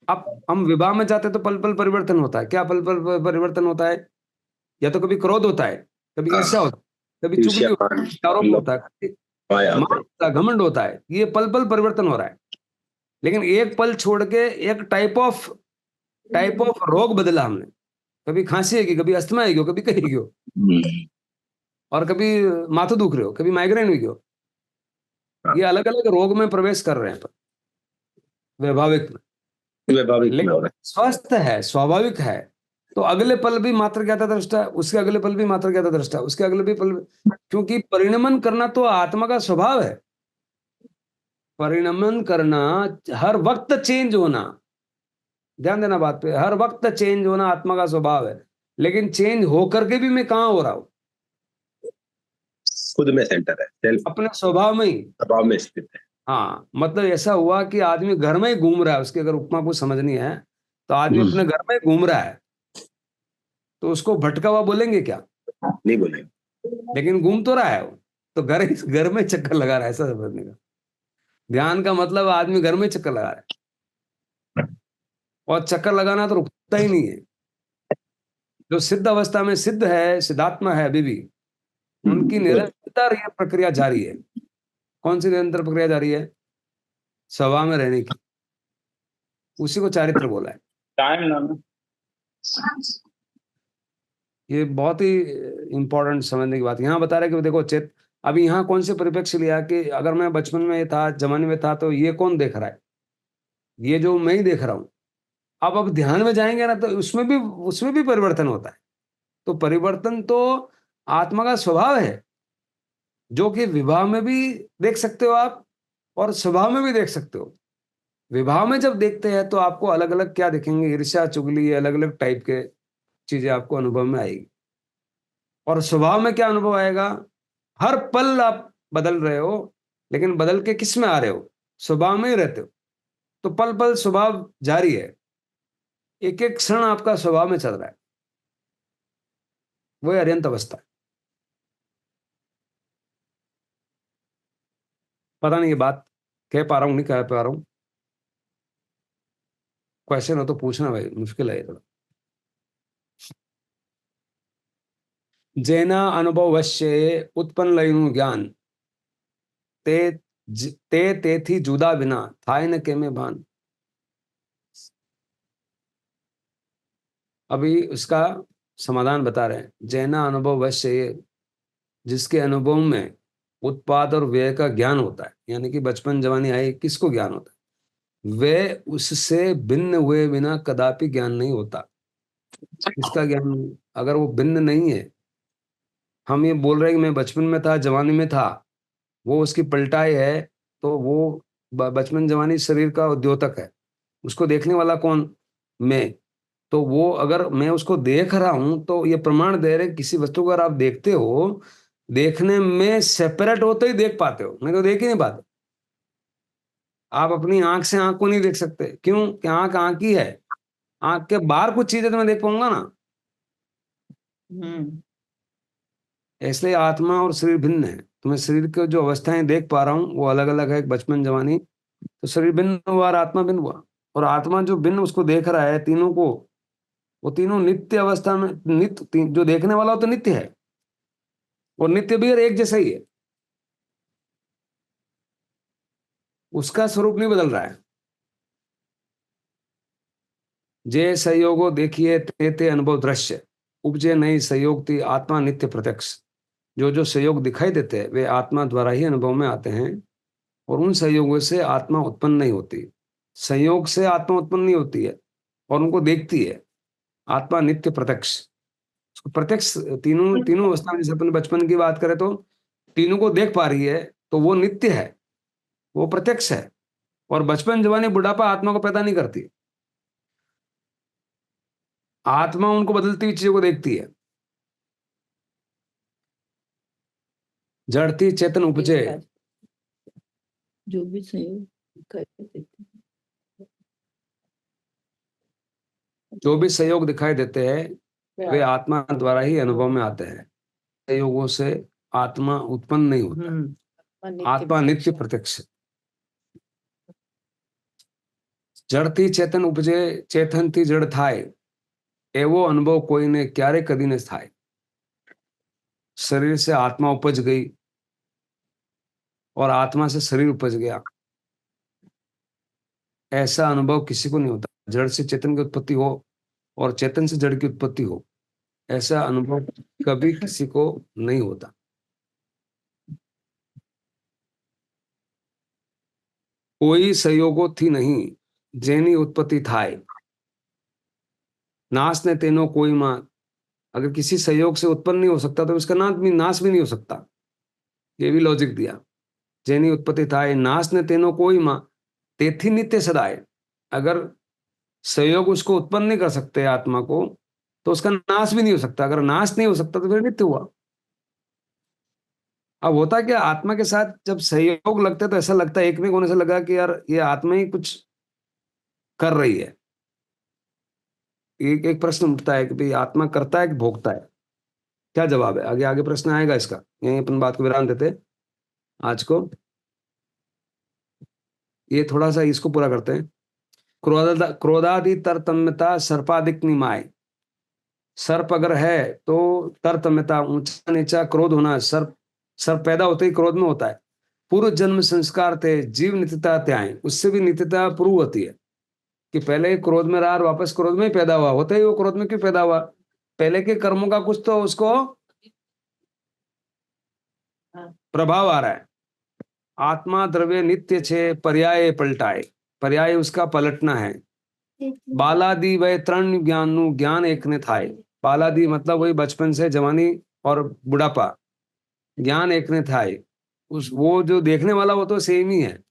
अब हम विवाह में जाते तो पल पल परिवर्तन होता है। क्या पल पल परिवर्तन होता है? या तो कभी क्रोध होता है, कभी हाँ, ईर्ष्या होता है, कभी चुगली होता ईर्ष्यापान, है, आरोप लोभ, होता है, कभी माया मान आता है। होता है, घमंड होता है। ये पल पल परिवर्तन हो रहा है। लेकिन एक पल छोड़ के एक टाइप ऑफ रोग बदला हमने। कभी खांसी आएगी, कभी अस्थमा आएगी, कभी कहीं हो, हम्म, और कभी माथा दुख रहे हो, कभी माइग्रेन हुई हो। हाँ, ये अलग अलग रोग में प्रवेश कर रहे हैं वैभाविक में। स्वाभाविक में हो लेकिन रहा स्वस्थ है, स्वाभाविक है, तो अगले पल भी मात्र ज्ञाता दृष्टा, उसके अगले पल भी मात्र ज्ञाता दृष्टा, उसके अगले भी पल क्योंकि परिणमन करना तो आत्मा का स्वभाव है। परिणमन करना, हर वक्त चेंज होना, ध्यान देना बात पे, हर वक्त चेंज होना आत्मा का स्वभाव है। लेकिन चेंज होकर के भी मैं कहाँ हो रहा हूं? है। खुद में सेंटर है, सेल्फ अपने स्वभाव में ही। स्वभाव में स्थित है। हाँ, मतलब ऐसा हुआ कि आदमी घर में ही घूम रहा है, उसकी अगर उपमा को समझनी है, तो आदमी हम्म, अपने घर में ही घूम रहा है, तो उसको भटका हुआ बोलेंगे क्या? नहीं बोलेंगे। लेकिन घूम तो रहा है वो। तो घर में चक्कर लगा रहा है, ऐसा समझने का। ध्यान का मतलब आदमी घर में चक्कर लगा रहा है, और चक्कर लगाना तो रुकता ही नहीं है। जो सिद्ध अवस्था में सिद्ध है, सिद्धात्मा है अभी भी, उनकी वो निरंतर यह प्रक्रिया जारी है। कौन सी निरंतर प्रक्रिया जारी है? सभा में रहने की। उसी को चारित्र बोला है। टाइम ना। ये बहुत ही इंपॉर्टेंट समझने की बात यहाँ बता रहे हैं कि देखो चेत, अभी यहाँ कौन से परिप्रेक्ष्य लिया कि अगर मैं बचपन में था, जवानी में था, तो ये कौन देख रहा है? ये जो मैं ही देख रहा हूं। अब ध्यान में जाएंगे ना, तो उसमें भी परिवर्तन होता है। तो परिवर्तन तो आत्मा का स्वभाव है, जो कि विवाह में भी देख सकते हो आप, और स्वभाव में भी देख सकते हो। विवाह में जब देखते हैं तो आपको अलग अलग क्या दिखेंगे? ईर्ष्या, चुगली, अलग अलग टाइप के चीजें आपको अनुभव में आएगी। और स्वभाव में क्या अनुभव आएगा? हर पल आप बदल रहे हो, लेकिन बदल के किस में आ रहे हो? स्वभाव में ही रहते हो। तो पल पल स्वभाव जारी है, एक एक क्षण आपका स्वभाव में चल रहा है। वही अरिहंत अवस्था है। पता नहीं ये बात कह पा रहा हूँ नहीं कह पा रहा हूँ? क्वेश्चन हो तो पूछना भाई, मुश्किल है ये थोड़ा। जेना अनुभवश्य उत्पन्न लयनु ज्ञान, ते तेथी जुदा बिना थाय न के में भान। अभी उसका समाधान बता रहे हैं। जैना अनुभव वश्य, जिसके अनुभव में उत्पाद और व्यय का ज्ञान होता है, यानी कि बचपन जवानी आई किसको ज्ञान होता है? वे उससे भिन्न हुए बिना कदापि ज्ञान नहीं होता। किसका ज्ञान? अगर वो भिन्न नहीं है, हम ये बोल रहे हैं कि मैं बचपन में था, जवानी में था, वो उसकी पलटाई है, तो वो बचपन जवानी शरीर का द्योतक है। उसको देखने वाला कौन? मैं। तो वो अगर मैं उसको देख रहा हूं, तो ये प्रमाण दे रहे किसी वस्तु को अगर आप देखते हो, देखने में सेपरेट होते ही देख पाते हो, नहीं तो देख ही नहीं पाते। आप अपनी आंख से आंख को नहीं देख सकते। क्यों? कि आंख आंख ही है। आंख के बाहर कुछ चीजें तो मैं देख पाऊंगा ना। हम्म। इसलिए आत्मा और शरीर भिन्न है। तो मैं शरीर की जो अवस्थाएं देख पा रहा हूँ वो अलग अलग है, बचपन जवानी। तो शरीर भिन्न हुआ और आत्मा भिन्न हुआ, और आत्मा जो भिन्न उसको देख रहा है तीनों को, वो तीनों नित्य अवस्था में, जो देखने वाला हो तो नित्य है, और नित्य भी और एक जैसा ही है, उसका स्वरूप नहीं बदल रहा है। जे संयोगो देखिए ते ते अनुभव दृश्य, उपजे नहीं संयोग ती आत्मा नित्य प्रत्यक्ष। जो जो संयोग दिखाई देते हैं वे आत्मा द्वारा ही अनुभव में आते हैं, और उन संयोगों से आत्मा उत्पन्न नहीं होती। संयोग से आत्मा उत्पन्न नहीं होती है और उनको देखती है आत्मा नित्य प्रत्यक्ष। उसको प्रत्यक्ष तीनों तीनों अवस्था में, जैसे अपन बचपन की बात करें तो तीनों को देख पा रही है, तो वो नित्य है, वो प्रत्यक्ष है। और बचपन जवानी बुढ़ापा आत्मा को पैदा नहीं करती, आत्मा उनको बदलती हुई चीजों को देखती है। जड़ती चेतन उपजे, जो भी संयोग जो भी संयोग दिखाई देते हैं वे आत्मा द्वारा ही अनुभव में आते हैं। संयोगों से आत्मा उत्पन्न नहीं होता, आत्मा नित्य प्रत्यक्ष। जड़ती चेतन उपजे चेतन थी जड़ थाय, एवो अनुभव कोई ने क्यारे कदी ने थाय। शरीर से आत्मा उपज गई और आत्मा से शरीर उपज गया, ऐसा अनुभव किसी को नहीं होता। जड़ से चेतन की उत्पत्ति हो और चेतन से जड़ की उत्पत्ति हो, ऐसा अनुभव कभी किसी को नहीं होता। कोई संयोगो थी नहीं जेनी उत्पत्ति थाय, नाश ने तेनो कोई मां। अगर किसी संयोग से उत्पन्न नहीं हो सकता तो इसका नाश भी नहीं हो सकता, ये भी लॉजिक दिया। जेनी उत्पत्ति थाय नाश ने तेनो कोई मां, तेथी नित्य सदाए। अगर संयोग उसको उत्पन्न नहीं कर सकते आत्मा को, तो उसका नाश भी नहीं हो सकता। अगर नाश नहीं हो सकता तो फिर नित्य हुआ। अब होता क्या, आत्मा के साथ जब संयोग लगते तो ऐसा लगता है, एक में होने से लगा कि यार ये आत्मा ही कुछ कर रही है। एक एक प्रश्न उठता है कि भाई आत्मा करता है कि भोगता है, क्या जवाब है? आगे आगे प्रश्न आएगा इसका, यहीं अपन बात को विराम देते आज को। ये थोड़ा सा इसको पूरा करते हैं। क्रोधादि तरतम्यता सर्पादिक निमाय। सर्प अगर है तो तरतम्यता, ऊंचा नीचा क्रोध होना। सर्प सर्प पैदा होते ही क्रोध में होता है। पूर्व जन्म संस्कार थे जीव नित्यता त्याय, उससे भी नित्यता प्रूव होती है कि पहले क्रोध में रहा और वापस क्रोध में ही पैदा हुआ। होता ही वो क्रोध में क्यों पैदा हुआ? पहले के कर्मों का कुछ तो उसको प्रभाव आ रहा है। आत्मा द्रव्य नित्य छे पर्याय पलटाए, पर्याय उसका पलटना है। बालादि वह तरण ज्ञान नु ज्ञान एक ने थाय। बालादि मतलब वही बचपन से जवानी और बुढ़ापा, ज्ञान एक ने थाय। उस वो जो देखने वाला वो तो सेम ही है,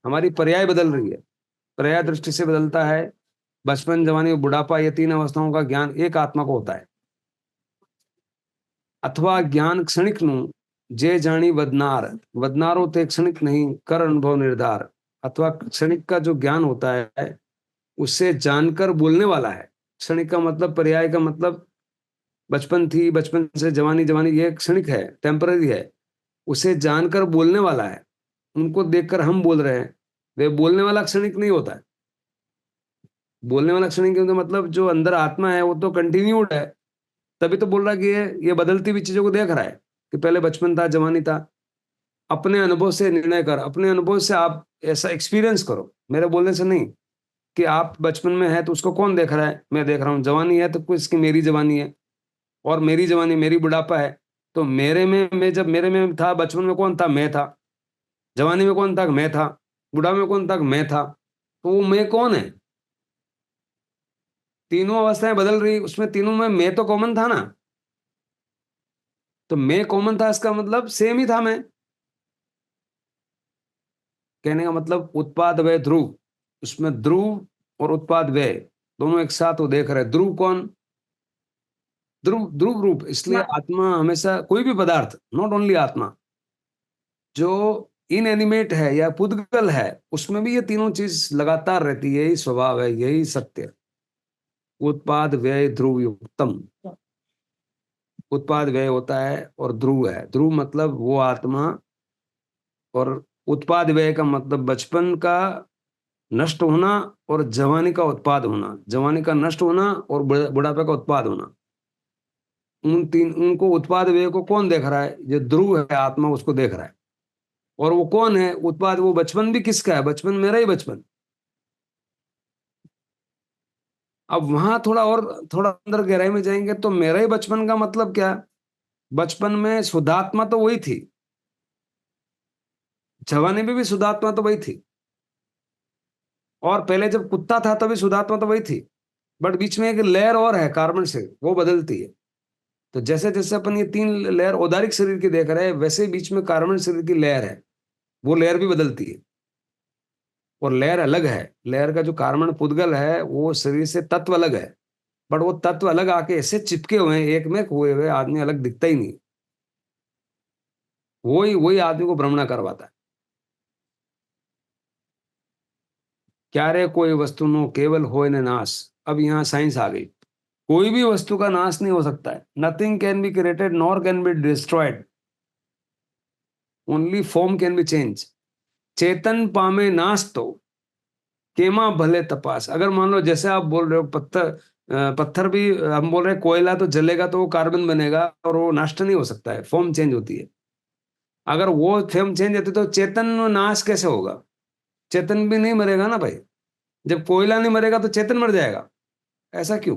हमारी पर्याय बदल रही है, पर्याय दृष्टि से बदलता है। बचपन जवानी और बुढ़ापा, ये तीन अवस्थाओं का ज्ञान एक आत्मा को होता है। अथवा ज्ञान क्षणिक नु जे जानी वदनार, वदनारो ते क्षणिक नहीं कर अनुभव निर्धार। अथवा क्षणिक का जो ज्ञान होता है उससे जानकर बोलने वाला है। क्षणिक का मतलब, पर्याय का मतलब बचपन थी, बचपन से जवानी, जवानी ये क्षणिक है, टेम्पररी है। उसे जानकर बोलने वाला है। उनको देखकर हम बोल रहे हैं, वे बोलने वाला क्षणिक नहीं होता है। बोलने वाला क्षणिक मतलब जो अंदर आत्मा है वो तो कंटिन्यूड है, तभी तो बोल रहा है कि ये बदलती हुई चीजों को देख रहा है कि पहले बचपन था, जवानी था। अपने अनुभव से निर्णय कर, अपने अनुभव से आप ऐसा एक्सपीरियंस करो, मेरे बोलने से नहीं। कि आप बचपन में है तो उसको कौन देख रहा है? मैं देख रहा हूँ। जवानी है तो कुछ इसकी मेरी जवानी है, और मेरी जवानी मेरी बुढ़ापा है। तो मेरे में, मैं जब मेरे में था बचपन में कौन था? मैं था। जवानी में कौन था? मैं था। बुढ़ापे में कौन था? मैं था। तो वो मैं कौन है? तीनों अवस्थाएं बदल रही, उसमें तीनों में मैं तो कॉमन था ना। तो मैं कॉमन था, इसका मतलब सेम ही था मैं। कहने का मतलब उत्पाद व्यय ध्रुव, उसमें ध्रुव और उत्पाद व्यय दोनों एक साथ वो देख रहे। ध्रुव कौन? ध्रुव, ध्रुव रूप। इसलिए आत्मा हमेशा, कोई भी पदार्थ, नॉट ओनली आत्मा, जो इनएनिमेट है या पुद्गल है, उसमें भी ये तीनों चीज लगातार रहती है। यही स्वभाव है, यही सत्य। उत्पाद व्यय ध्रुव युक्तम। उत्पाद व्यय होता है और ध्रुव है। ध्रुव मतलब वो आत्मा, और उत्पाद व्यय का मतलब बचपन का नष्ट होना और जवानी का उत्पाद होना, जवानी का नष्ट होना और बुढ़ापे का उत्पाद होना। उनको उत्पाद व्यय को कौन देख रहा है? जो ध्रुव है आत्मा, उसको देख रहा है। और वो कौन है उत्पाद? वो बचपन भी किसका है? बचपन मेरा ही बचपन। अब वहां थोड़ा अंदर गहराई में जाएंगे तो मेरा ही बचपन का मतलब क्या? बचपन में शुद्धात्मा तो वही थी, जवानी में भी शुद्धात्मा तो वही थी, और पहले जब कुत्ता था तभी शुद्धात्मा तो वही थी। बट बीच में एक लेयर और है कार्बन से, वो बदलती है। तो जैसे जैसे अपन ये तीन लेयर औदारिक शरीर की देख रहे हैं, वैसे ही बीच में कार्बन शरीर की लेयर है, वो लेयर भी बदलती है। और लेयर अलग है, लेयर का जो कार्बन पुद्गल है वो शरीर से तत्व अलग है, बट वो तत्व अलग आके ऐसे चिपके हुए हैं, एक में हुए हुए आदमी अलग दिखता ही नहीं। वही वही आदमी को भ्रमणा करवाता है। क्या रे कोई वस्तु नो केवल होए न नाश। अब यहाँ साइंस आ गई। कोई भी वस्तु का नाश नहीं हो सकता है। Nothing can be created nor can be destroyed, only form can be change. चेतन पामे नाश तो केमा भले तपास। अगर मान लो जैसे आप बोल रहे हो पत्थर, पत्थर भी हम बोल रहे हैं कोयला तो जलेगा तो वो कार्बन बनेगा और वो नष्ट नहीं हो सकता है, फॉर्म चेंज होती है। अगर वो फॉर्म चेंज होती तो चेतन नाश कैसे होगा? चेतन भी नहीं मरेगा ना भाई। जब कोयला नहीं मरेगा तो चेतन मर जाएगा, ऐसा क्यों?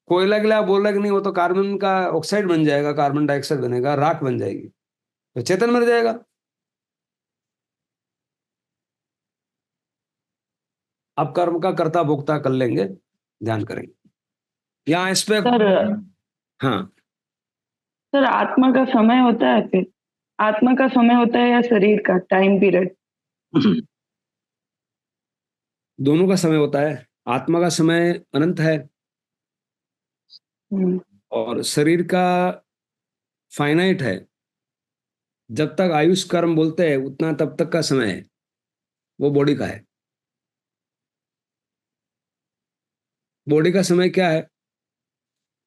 कोयला के लिए आप बोल रहे कि नहीं, वो तो कार्बन का ऑक्साइड बन जाएगा, कार्बन डाइऑक्साइड बनेगा, राख बन जाएगी, तो चेतन मर जाएगा। अब कर्म का कर्ता भोक्ता कर लेंगे, ध्यान करेंगे यहाँ इस पे। सर हाँ, सर आत्मा का समय होता है, फिर आत्मा का समय होता है या शरीर का टाइम पीरियड? दोनों का समय होता है। आत्मा का समय अनंत है और शरीर का फाइनाइट है। जब तक आयुष कर्म बोलते हैं उतना तब तक का समय है, वो बॉडी का है। बॉडी का समय क्या है?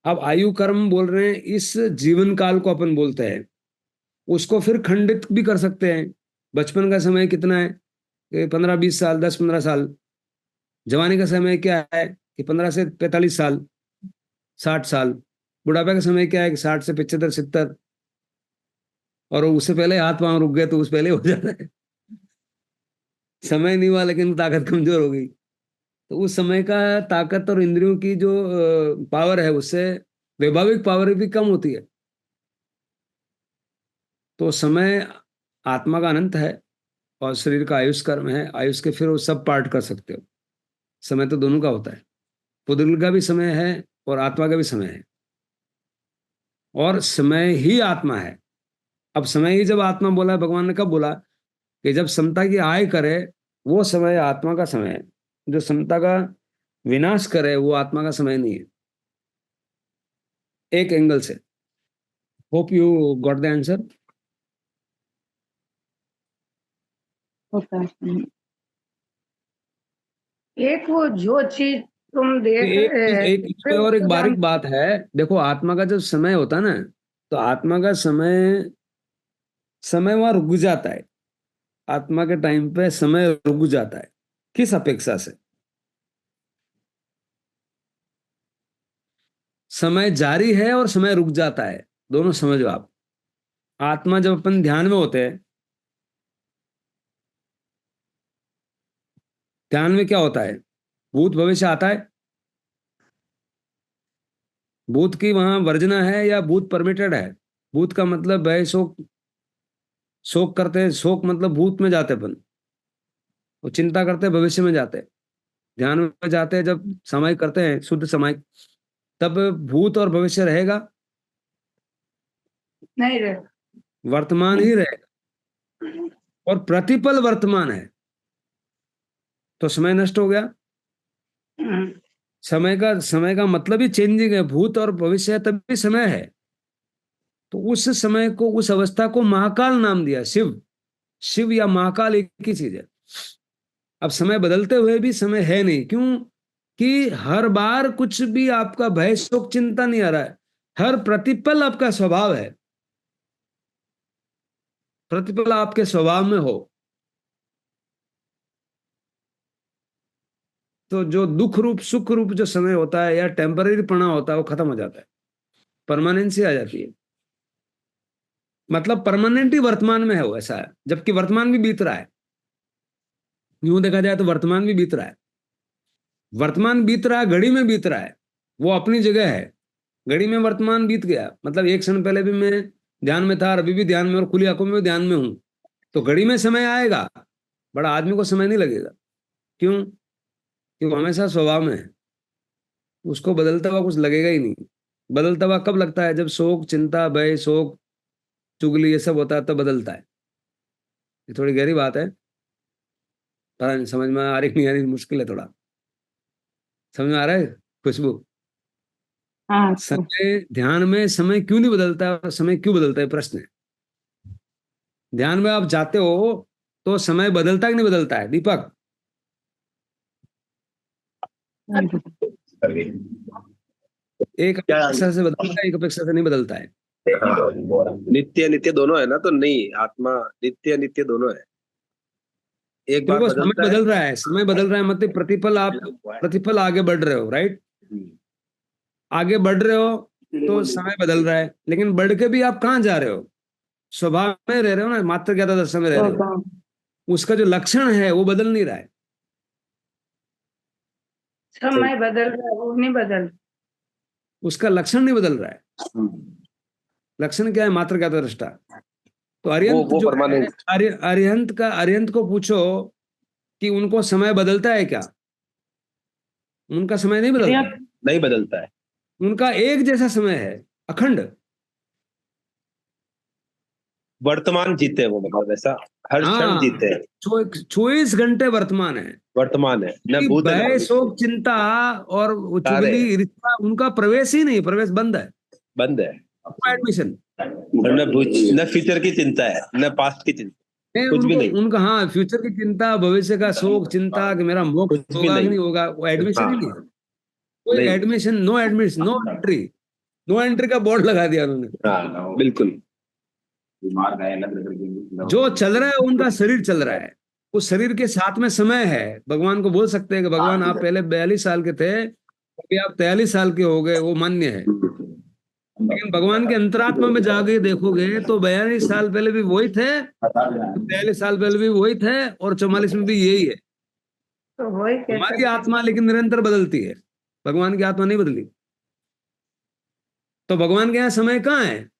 अब आयु कर्म बोल रहे हैं, इस जीवन काल को अपन बोलते हैं। उसको फिर खंडित भी कर सकते हैं। बचपन का समय कितना है? 15-20 साल, 10-15 साल। जवानी का समय क्या है कि 15 से 45 साल, 60 साल। बुढ़ापे का समय क्या है कि 60 से 75, 70। और उससे पहले हाथ पांव रुक गए तो उस पहले हो जाता है। समय नहीं हुआ लेकिन ताकत कमजोर हो गई। तो उस समय का ताकत और इंद्रियों की जो पावर है उससे वैभाविक पावर भी कम होती है। तो समय आत्मा का अनंत है और शरीर का आयुष कर्म है। आयुष के फिर वो सब पार्ट कर सकते हो। समय तो दोनों का होता है, पुद्गल का भी समय है और आत्मा का भी समय है। और समय ही आत्मा है। अब समय ही जब आत्मा बोला, भगवान ने कब बोला? कि जब समता की आय करे वो समय आत्मा का समय है। जो समता का विनाश करे वो आत्मा का समय नहीं है, एक एंगल से। Hope you got the answer. होता है। एक वो जो चीज तुम देख एक रहे हैं एक इसमें और एक बारीक बात है। देखो आत्मा का जब समय होता है ना, तो आत्मा का समय समय वहां रुक जाता है। आत्मा के टाइम पे समय रुक जाता है। किस अपेक्षा से? समय जारी है और समय रुक जाता है, दोनों समझो आप। आत्मा जब अपन ध्यान में होते हैं, ध्यान में क्या होता है? भूत भविष्य आता है। भूत की वहां वर्जना है या भूत परमिटेड है? भूत का मतलब है शोक। शोक करते हैं, शोक मतलब भूत में जाते अपन। वो चिंता करते हैं, भविष्य में जाते हैं। ध्यान में जाते हैं जब समाधि करते हैं, शुद्ध समाधि, तब भूत और भविष्य रहेगा? नहीं रहे। वर्तमान ही रहेगा और प्रतिपल वर्तमान है। तो समय नष्ट हो गया। समय का मतलब ही चेंजिंग है। भूत और भविष्य है तभी समय है। तो उस समय को, उस अवस्था को महाकाल नाम दिया। शिव, शिव या महाकाल एक ही चीज है। अब समय बदलते हुए भी समय है नहीं, क्यों? कि हर बार कुछ भी आपका भय शोक चिंता नहीं आ रहा है, हर प्रतिपल आपका स्वभाव है, प्रतिपल आपके स्वभाव में हो, तो जो दुख रूप सुख रूप जो समय होता है या टेम्पररी पना होता है वो खत्म हो जाता है, परमानेंसी आ जाती है। मतलब परमानेंट ही वर्तमान में है वो, ऐसा है। जबकि वर्तमान भी बीत रहा है, यूं देखा जाए तो वर्तमान भी बीत रहा है, वर्तमान बीत रहा है, घड़ी में बीत रहा है, वो अपनी जगह है। घड़ी में वर्तमान बीत गया, मतलब एक क्षण पहले भी मैं ध्यान में था और अभी भी ध्यान में और खुली आंखों में भी ध्यान में हूं, तो घड़ी में समय आएगा, बड़ा आदमी को समय नहीं लगेगा। क्यों? कि वो हमेशा स्वभाव में है, उसको बदलता हुआ कुछ लगेगा ही नहीं। बदलता हुआ कब लगता है? जब शोक चिंता भय शोक चुगली ये सब होता है तब बदलता है। ये थोड़ी गहरी बात है, पता नहीं समझ में आ रही नहीं आ रही, मुश्किल है थोड़ा। समझ में आ रहा है खुशबू? हाँ सर। समय ध्यान में समय क्यों नहीं बदलता है और समय क्यों बदलता है, प्रश्न है। ध्यान में आप जाते हो तो समय बदलता कि नहीं बदलता है दीपक? एक क्या अपेक्षा से बदलता है, एक अपेक्षा से नहीं बदलता है। नित्य नित्य दोनों है ना, तो नहीं, आत्मा नित्य नित्य दोनों है, एक बार देखो समय बदलता है। बदल रहा है, समय बदल रहा है, मतलब प्रतिपल आप प्रतिपल आगे बढ़ रहे हो, राइट? आगे बढ़ रहे हो तो समय बदल रहा है, लेकिन बढ़ के भी आप कहाँ जा रहे हो? स्वभाव में रह रहे हो ना, मात्र ज्ञाता दशा में रह रहे हो। उसका जो लक्षण है वो बदल नहीं रहा है। समय बदल रहा है, वो नहीं बदल। उसका लक्षण नहीं बदल रहा है। लक्षण क्या है? मात्र ज्ञाता दृष्टा। तो अरिहंत वो जो है, परमानेंट। अरिहंत को पूछो कि उनको समय बदलता है क्या? उनका समय नहीं बदलता है, नहीं बदलता है। उनका एक जैसा समय है, अखंड। वर्तमान जीते हैं वो, मतलब ऐसा हर क्षण हाँ, जीते हैं। 24 घंटे वर्तमान है। वर्तमान है, न भूत है न भय भविष्य। शोक चिंता और वो सारे चुगली ईर्ष्या उनका प्रवेश ही नहीं, प्रवेश बंद है, बंद है। एडमिशन। और न फ्यूचर की चिंता है, न पास्ट की चिंता, नहीं, कुछ भी उनको नहीं। उनका हाँ फ्यूचर की चिंता, भविष्य का शोक चिंता कि मेरा मोक्ष कुछ भी होगा कि नहीं। नहीं होगा, वो एडमिशन ही नहीं है। हाँ, कोई नहीं। Admission, no admission, no entry, no entry का बोर्ड लगा दिया उन्होंने। हाँ, बिल्कुल। जो चल रहा है उनका शरीर चल रहा है, उस शरीर के साथ में समय है। भगवान को बोल सकते हैं कि भगवान आप पहले 42 साल के थे, अभी आप 43 साल के हो गए, वो मान्य है। लेकिन भगवान के अंतरात्मा में जाके देखोगे तो 42 साल पहले भी वही थे, 43 साल पहले भी वही थे, और 44 में भी यही है। तो वही हमारी कैसे? आत्मा लेकिन निरंतर बदलती है, भगवान की आत्मा नहीं बदली। तो भगवान के यहाँ समय कहाँ है?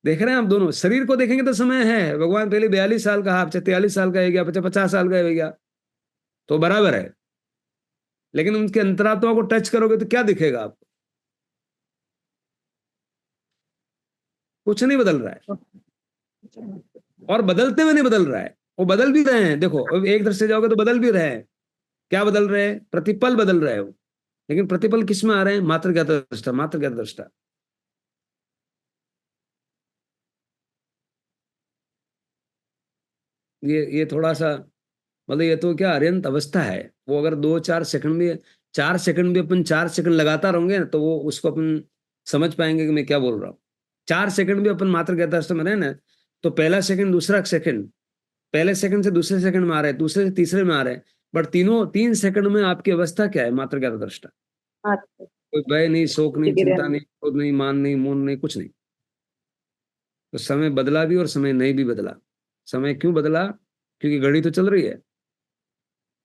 देख रहे हैं आप, दोनों शरीर को देखेंगे तो समय है। भगवान पहले 42 साल का, आप 43 साल का हो गया, 50 साल का हो गया, तो बराबर है। लेकिन उनके अंतरात्मा को टच करोगे तो क्या दिखेगा आपको? कुछ नहीं बदल रहा है, और बदलते हुए नहीं बदल रहा है, वो बदल भी रहे हैं। देखो अब एक दृष्टि से जाओगे तो बदल भी रहे हैं। क्या बदल रहे हैं? प्रतिपल बदल रहे हो। लेकिन प्रतिपल किस में आ रहे हैं? मात्र ज्ञात दृष्टा, मात्र ज्ञात दृष्टा। ये थोड़ा सा, मतलब ये तो क्या अत्यंत अवस्था है। वो अगर 2-4 सेकंड भी, 4 सेकंड भी अपन 4 सेकंड लगातार होंगे ना, तो वो उसको अपन समझ पाएंगे कि मैं क्या बोल रहा हूँ। 4 सेकंड भी अपन मात्र ज्ञात दृष्टा में रहे ना, तो पहला सेकंड दूसरा सेकंड, पहले सेकंड से दूसरे सेकंड में आ रहे हैं, दूसरे से तीसरे में आ रहे हैं, बट 3 सेकंड में आपकी अवस्था क्या है? मात्र ज्ञात दृष्टा। कोई भय नहीं, शोक नहीं, चिंता नहीं, क्रोध नहीं, मान नहीं, मौन नहीं, कुछ नहीं। तो समय बदला भी और समय नहीं भी बदला। समय क्यों बदला? क्योंकि घड़ी तो चल रही है,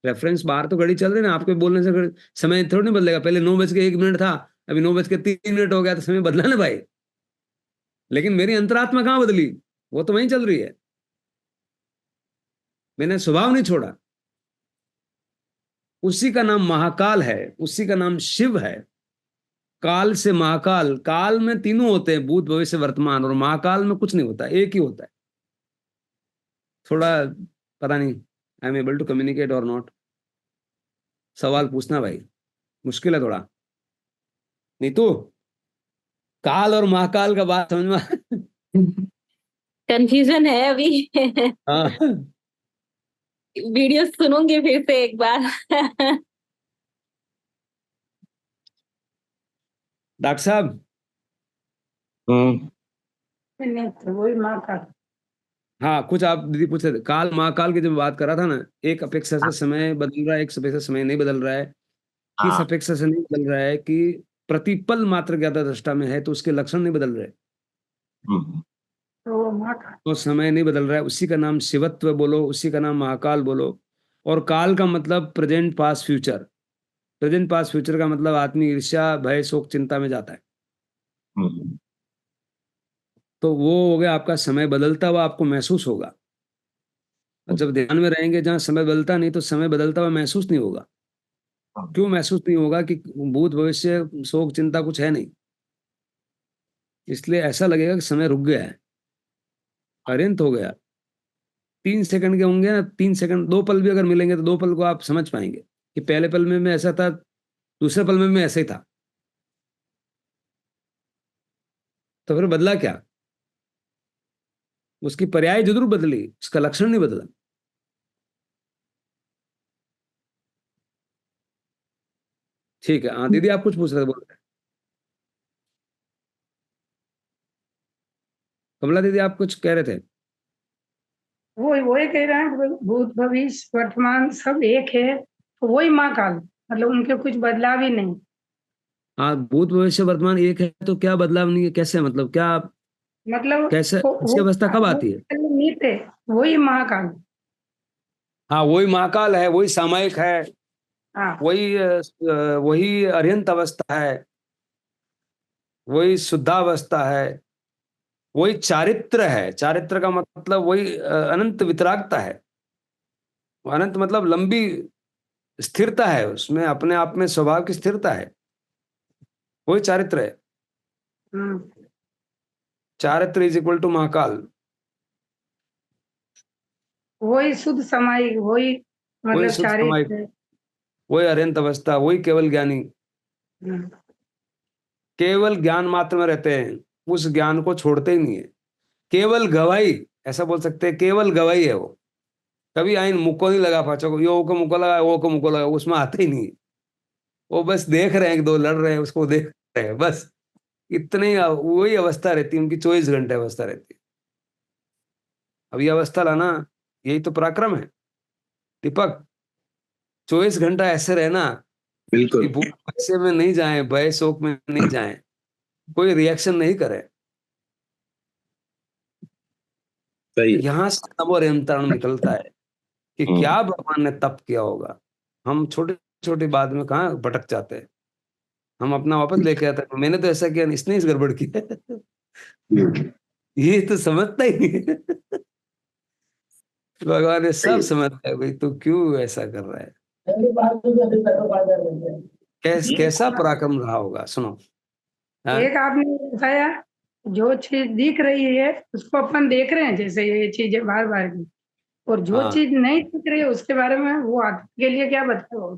रेफरेंस बाहर तो घड़ी चल रही है ना, आपके बोलने से समय थोड़ी नहीं बदलेगा। पहले 9:01 था, अभी 9:03 हो गया, तो समय बदला ना भाई। लेकिन मेरी अंतरात्मा कहाँ बदली? वो तो वहीं चल रही है, मैंने स्वभाव नहीं छोड़ा। उसी का नाम महाकाल है, उसी का नाम शिव है। काल से महाकाल, काल में तीनों होते हैं, भूत भविष्य वर्तमान, और महाकाल में कुछ नहीं होता, एक ही होता है। थोड़ा पता नहीं I am able to communicate और नॉट? सवाल पूछना भाई, मुश्किल है थोड़ा। नहीं तो काल और महाकाल का बात समझ में कंफ्यूजन है अभी। हाँ, वीडियो सुनूंगी फिर से एक बार। डॉक्टर साहब, नहीं तो वही माँ का। हाँ कुछ आप दीदी पूछ रहे थे, काल महाकाल की जब बात कर रहा था ना, एक अपेक्षा से समय बदल रहा है, एक अपेक्षा से समय नहीं बदल रहा है। किस हाँ। अपेक्षा से नहीं बदल रहा है कि प्रतिपल मात्र ज्ञाता दृष्टा में है तो उसके लक्षण नहीं बदल रहे, हम्म, तो वो माँ का। तो समय नहीं बदल रहा है। उसी का नाम शिवत्व बोलो, उसी का नाम महाकाल बोलो। और काल का मतलब प्रेजेंट पास फ्यूचर। प्रेजेंट पास फ्यूचर का मतलब आदमी ईर्ष्या भय शोक चिंता में जाता है। हम्म, तो वो हो गया आपका समय बदलता हुआ आपको महसूस होगा। और जब ध्यान में रहेंगे जहाँ समय बदलता नहीं, तो समय बदलता हुआ महसूस नहीं होगा। क्यों महसूस नहीं होगा? कि भूत भविष्य शोक चिंता कुछ है नहीं, इसलिए ऐसा लगेगा कि समय रुक गया है, अरिहंत हो गया। 3 सेकंड के होंगे ना, 3 सेकंड, 2 पल भी अगर मिलेंगे तो 2 पल को आप समझ पाएंगे कि पहले पल में मैं ऐसा था, दूसरे पल में मैं ऐसा ही था। तो फिर बदला क्या? उसकी पर्याय जरूर बदली, उसका लक्षण नहीं बदला। ठीक है, हाँ दीदी आप कुछ पूछ रहे थे, बोल रहे। कमला दीदी आप कुछ कह रहे थे। वही कह रहे हैं, भूत भविष्य वर्तमान सब एक है, तो वही माँ काल, मतलब उनके कुछ बदलाव ही नहीं। हाँ, भूत भविष्य वर्तमान एक है तो क्या बदलाव नहीं है? कैसे मतलब क्या? मतलब कैसे ऐसी अवस्था कब वो आती है? नित्य है, वही महाकाल। हाँ वही महाकाल है, वही सामायिक है, हाँ। वही अरिहंत अवस्था है, वही शुद्धावस्था है, वही चारित्र है। चारित्र का मतलब वही अनंत वितरागता है। अनंत मतलब लंबी स्थिरता है, उसमें अपने आप में स्वभाव की स्थिरता है, वही चारित्र है। हम्म, चारित्र इज इक्वल टू महाकाल। वही शुद्ध समाई, वही वही मतलब शुद्ध सामायिक, चारित्र है। वही अरिहंत अवस्था, वही केवल ज्ञानी। हम्म, केवल ज्ञान मात्र में रहते हैं, उस ज्ञान को छोड़ते ही नहीं है। केवल गवाही, ऐसा बोल सकते हैं, केवल गवाही है वो। कभी आइन मुक्को नहीं लगा पाचो को, यो को मुक्को लगा, वो को मुक्को लगा, उसमें आते ही नहीं है। वो बस देख रहे हैं कि दो लड़ रहे हैं, उसको देख रहे हैं बस। इतने ही वही अवस्था रहती है उनकी, 24 घंटे अवस्था रहती है। अब ये अवस्था लाना, यही तो पराक्रम है दीपक। 24 घंटा ऐसे रहना कि बिल्कुल भूख पैसे में नहीं जाए, भय शोक में नहीं जाए, कोई रिएक्शन नहीं करे। सही। यहां से तब और यंत्रण निकलता है कि हम्म, क्या भगवान ने तप किया होगा। हम छोटी छोटी बात में कहाँ भटक जाते हैं। हम अपना वापस लेके आते हैं, मैंने तो ऐसा किया नहीं, इसने इस गड़बड़ की है। हम्म, ये तो समझता ही नहीं है। भगवान ये सब सही समझता है, भाई तू क्यों ऐसा कर रहा है। कैसा पराक्रम रहा होगा, सुनो। हाँ एक आपने बताया, जो चीज दिख रही है उसको अपन देख रहे हैं, जैसे ये चीज बार बार की, और जो हाँ, चीज नहीं दिख रही है उसके बारे में वो आत्मा के लिए क्या बताओ।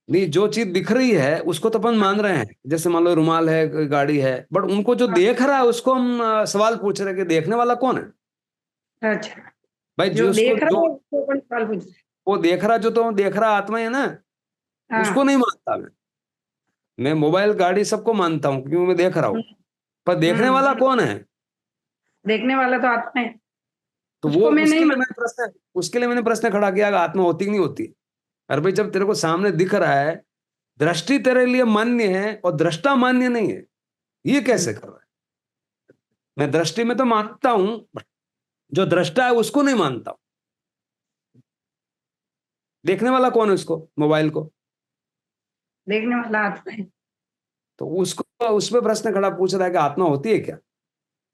नहीं जो चीज दिख रही है उसको तो अपन मान रहे हैं, जैसे मान लो रुमाल है, कोई गाड़ी है, बट उनको जो देख रहा है उसको हम सवाल पूछ रहे हैं कि देखने वाला कौन है। अच्छा, भाई जो जो उसको देख रहा जो है उसको अपन सवाल पूछ रहे हैं। वो देख रहा, जो तो देख रहा आत्मा है ना, उसको हाँ। नहीं मानता मैं मोबाइल गाड़ी सबको मानता हूँ क्योंकि मैं देख रहा हूँ। पर देखने वाला हम्म, कौन है? देखने वाला तो आत्मा है, तो वो उसको मैं नहीं उसके लिए मैंने प्रश्न खड़ा किया कि आत्मा होती कि नहीं होती। अरे भाई जब तेरे को सामने दिख रहा है, दृष्टि तेरे लिए मान्य है और दृष्टा मान्य नहीं है, ये कैसे कर रहा है? मैं दृष्टि में तो मानता हूं, but जो दृष्टा है उसको नहीं मानता हूं। देखने वाला कौन है उसको, मोबाइल को? देखने वाला आत्मा है। तो उसको उसमें प्रश्न खड़ा पूछ रहा है कि आत्मा होती है क्या?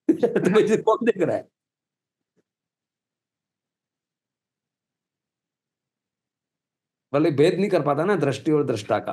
तो भाई ये कौन देख रहा है? भले भेद नहीं कर पाता ना दृष्टि और दृष्टा का।